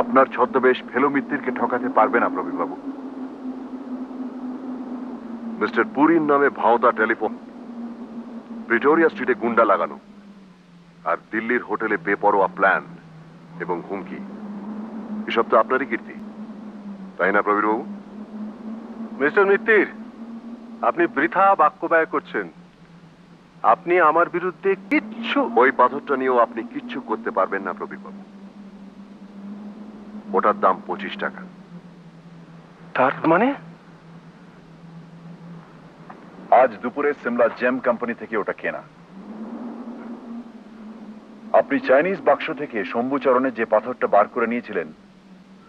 আপনার ছদ্মবেশ ফেলো মিত্তিরকে ঠকাতে পারবে না প্রবীর বাবু। মিস্টার পুরীর নামে ভাওতা টেলিফোন, প্রিটোরিয়া স্ট্রিটে গুন্ডা লাগানো, আর দিল্লির হোটেলে বেপরোয়া প্ল্যান এবং হুমকি, এসব তো আপনারই কীর্তি, তাই না প্রবীর বাবু? মিস্টার মিত্তির, আপনি বৃথা বাক্য ব্যয় করছেন। আপনি আমার বিরুদ্ধে কিচ্ছু। ওই পাথরটা নিয়েও আপনি কিচ্ছু করতে পারবেন না প্রবীর বাবু। ওটার দাম 25 টাকা। তার মানে? আজ দুপুরে সিমলা জেম কোম্পানি থেকে ওটা কেনা। আপনি চাইনিজ বাক্স থেকে শম্ভুচরণের যে পাথরটা বার করে নিয়েছিলেন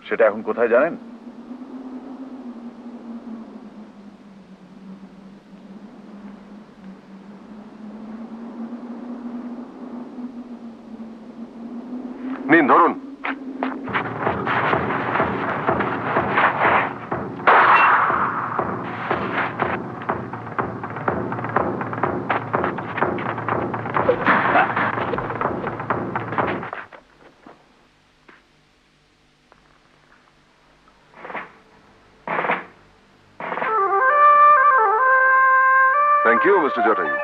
সেটা এখন কোথায় জানেন? নিন, ধরুন। Thank you, Mr. Jatayu.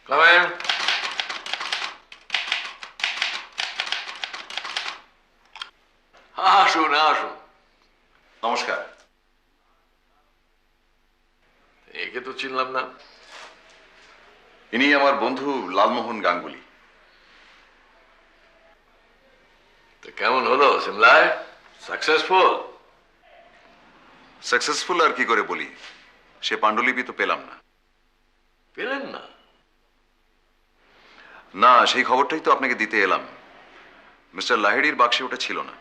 Come in. আসুন আসুন, নমস্কার। একে তো চিনলাম না। ইনি আমার বন্ধু লালমোহন গাঙ্গুলি। তো কেমন হলো সিমলায়? সাকসেসফুল? সাকসেসফুল আর কি করে বলি, সে পাণ্ডুলিপি তো পেলাম না। পেলেন না? না, সেই খবরটাই তো আপনাকে দিতে এলাম। মিস্টার লাহিড়ির বাক্সে ওটা ছিল না।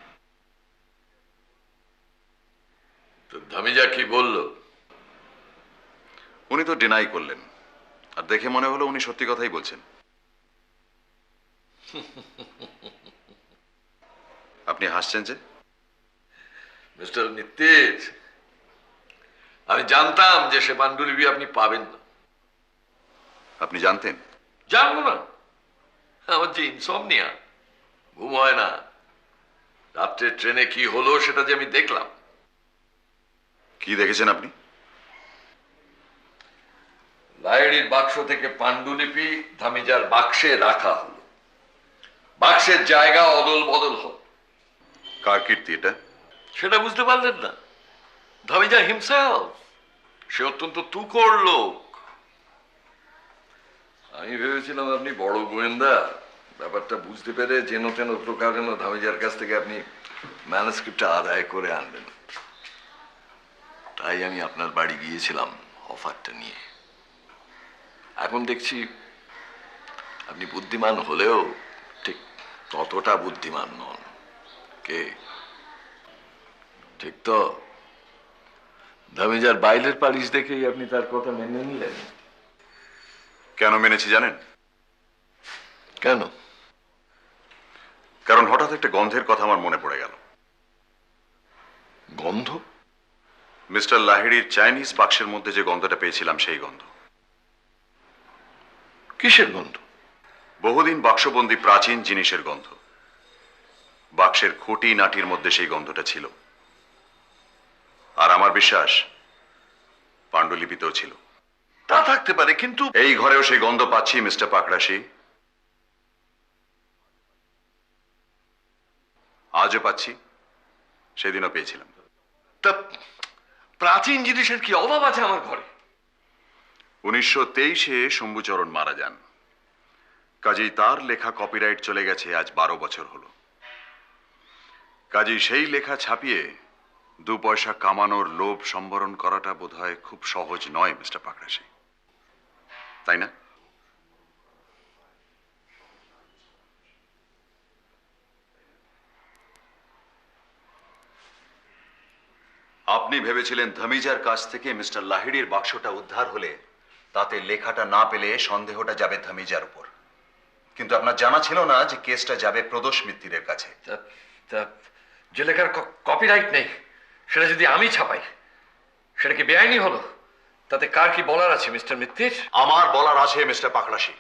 তো ধামিজা কি বললো? উনি তো ডিনাই করলেন, আর দেখে মনে হলো উনি সত্যি কথাই বলছেন। আপনি হাসছেন যে? মিস্টার মিত্তির, আমি জানতাম যে সে পাণ্ডুলিপি আপনি পাবেন না। আপনি জানতেন? জানবো না? আমার যে ইনসমনিয়া, ঘুম হয় না। রাত্রে ট্রেনে কি হলো সেটা যে আমি দেখলাম। কি দেখেছেন আপনি? লাহিড়ির বাক্স থেকে পাণ্ডুলিপি ধামিজার বাক্সে রাখা হলো। বাক্সের জায়গা অদল বদল হল। কার কীর্তি এটা? সেটা বুঝতে পারলেন না? ধামিজা হিমসেলফ। সে অত্যন্ত তুখোড় লোক। আমি ভেবেছিলাম আপনি বড় গোয়েন্দা, ব্যাপারটা বুঝতে পেরে যেন তেন প্রকারেণ ধামিজার কাছ থেকে আপনি ম্যানুস্ক্রিপ্টটা আদায় করে আনবেন। তাই আমি আপনার বাড়ি গিয়েছিলাম অফারটা নিয়ে। এখন দেখছি আপনি বুদ্ধিমান হলেও ঠিক ততটা বুদ্ধিমান নন। কে? ঠিক তো? ধামিজার বাইরের পালিশ দেখেই আপনি তার কথা মেনে নিলেন। কেন মেনেছি জানেন? কেন? কারণ হঠাৎ একটা গন্ধের কথা আমার মনে পড়ে গেল। গন্ধ? মিস্টার লাহিড়ির চাইনিজ বাক্সের মধ্যে যে গন্ধটা পেয়েছিলাম সেই গন্ধ। কিসের গন্ধ? বহুদিন বাক্সবন্দি প্রাচীন জিনিসের গন্ধ। বাক্সের খুঁটি নাটির মধ্যে সেই গন্ধটা ছিল। আর আমার বিশ্বাস পাণ্ডুলিপিতেও ছিল। তা থাকতে পারে, কিন্তু এই ঘরেও সেই গন্ধ পাচ্ছি মিস্টার পাকড়াশি। আজও পাচ্ছি, সেদিনও পেয়েছিলাম। তা প্রাচীন জিনিসের কি অভাব আছে আমার ঘরে? 1923-এ শম্ভুচরণ মারা যান। কাজেই তার লেখা কপিরাইট চলে গেছে আজ 12 বছর হলো। কাজেই সেই লেখা ছাপিয়ে 2 পয়সা কামানোর লোভ সম্বরণ করাটা বোধহয় খুব সহজ নয় মিস্টার পাকড়াশি, তাই না? আপনি ভেবেছিলেন ধামিজার কাছ থেকে মিস্টার লাহিড়ির বাক্সটা উদ্ধার হলে তাতে লেখাটা না পেলে সন্দেহটা যাবে ধামিজার উপর। কিন্তু আপনার জানা ছিল না যে কেসটা যাবে প্রদোষ মিত্তিরের কাছে। যে লেখার কপিরাইট নেই সেটা যদি আমি ছাপাই, সেটা কি বেআইনি হলো? তাতে কার কি বলার আছে মিস্টার মিত্তির? আমার বলার আছে মিস্টার পাকড়াশি।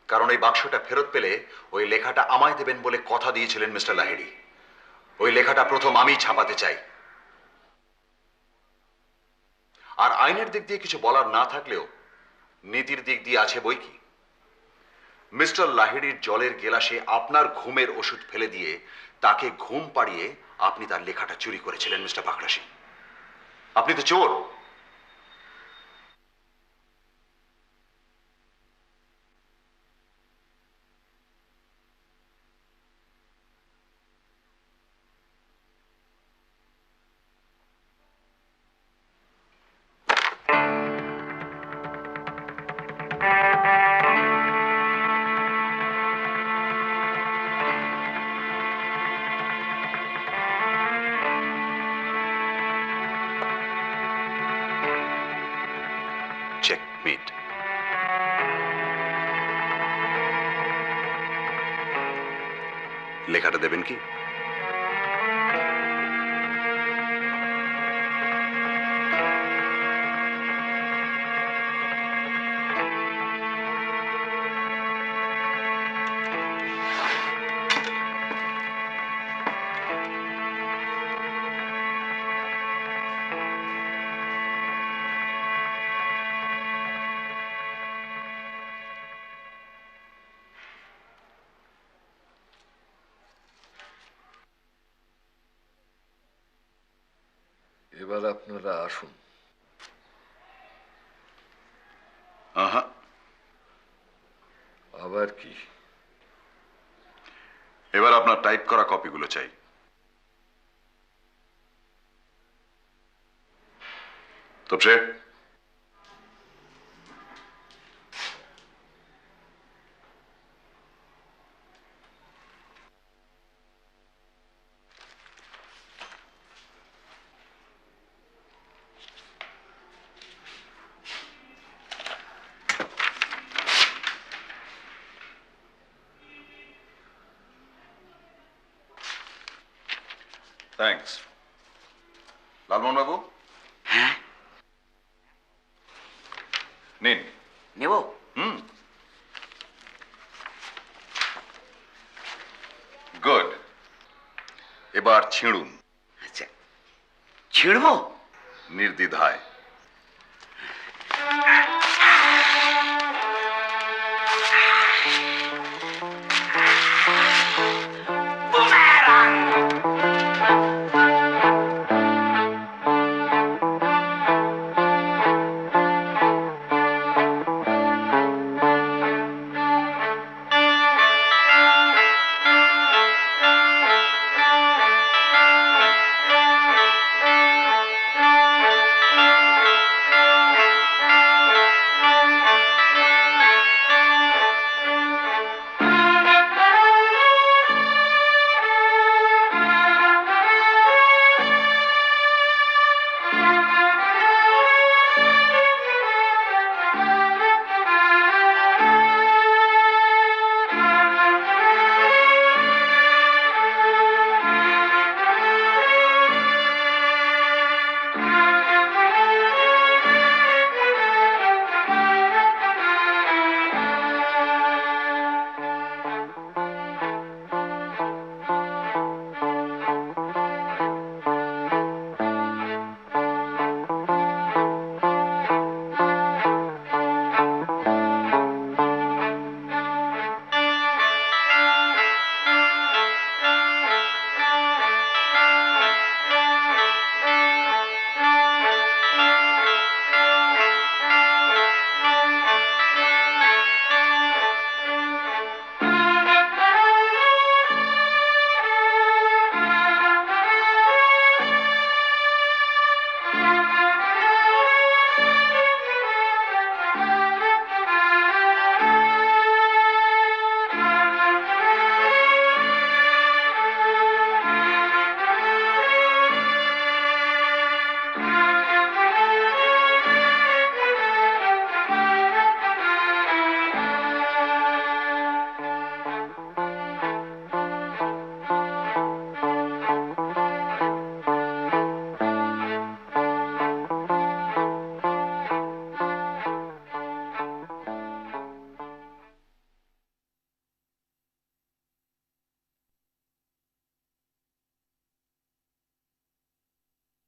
কারণ এই বাক্সটা ফেরত পেলে ওই লেখাটা আমায় দেবেন বলে কথা দিয়েছিলেন মিস্টার লাহিড়ি। ওই লেখাটা প্রথম আমিই ছাপাতে চাই। আর আইনের দিক দিয়ে কিছু বলার না থাকলেও নীতির দিক দিয়ে আছে বই কি। মিস্টার লাহিড়ির জলের গেলাসে আপনার ঘুমের ওষুধ ফেলে দিয়ে তাকে ঘুম পাড়িয়ে আপনি তার লেখাটা চুরি করেছিলেন মিস্টার পাকড়াশি। আপনি তো চোর। চেকমেট। লেখাটা দেবেন কি? এবার আপনারা আসুন। আহা, আবার কি? এবার আপনার টাইপ করা কপিগুলো চাই। তোপসে, থ্যাঙ্কস। লালমোহন বাবু, হ্যাঁ, নিন। নেব? হুম, গুড। এবার ছিঁড়ুন আচ্ছা, ছিড়বো? নির্দ্বিধায়।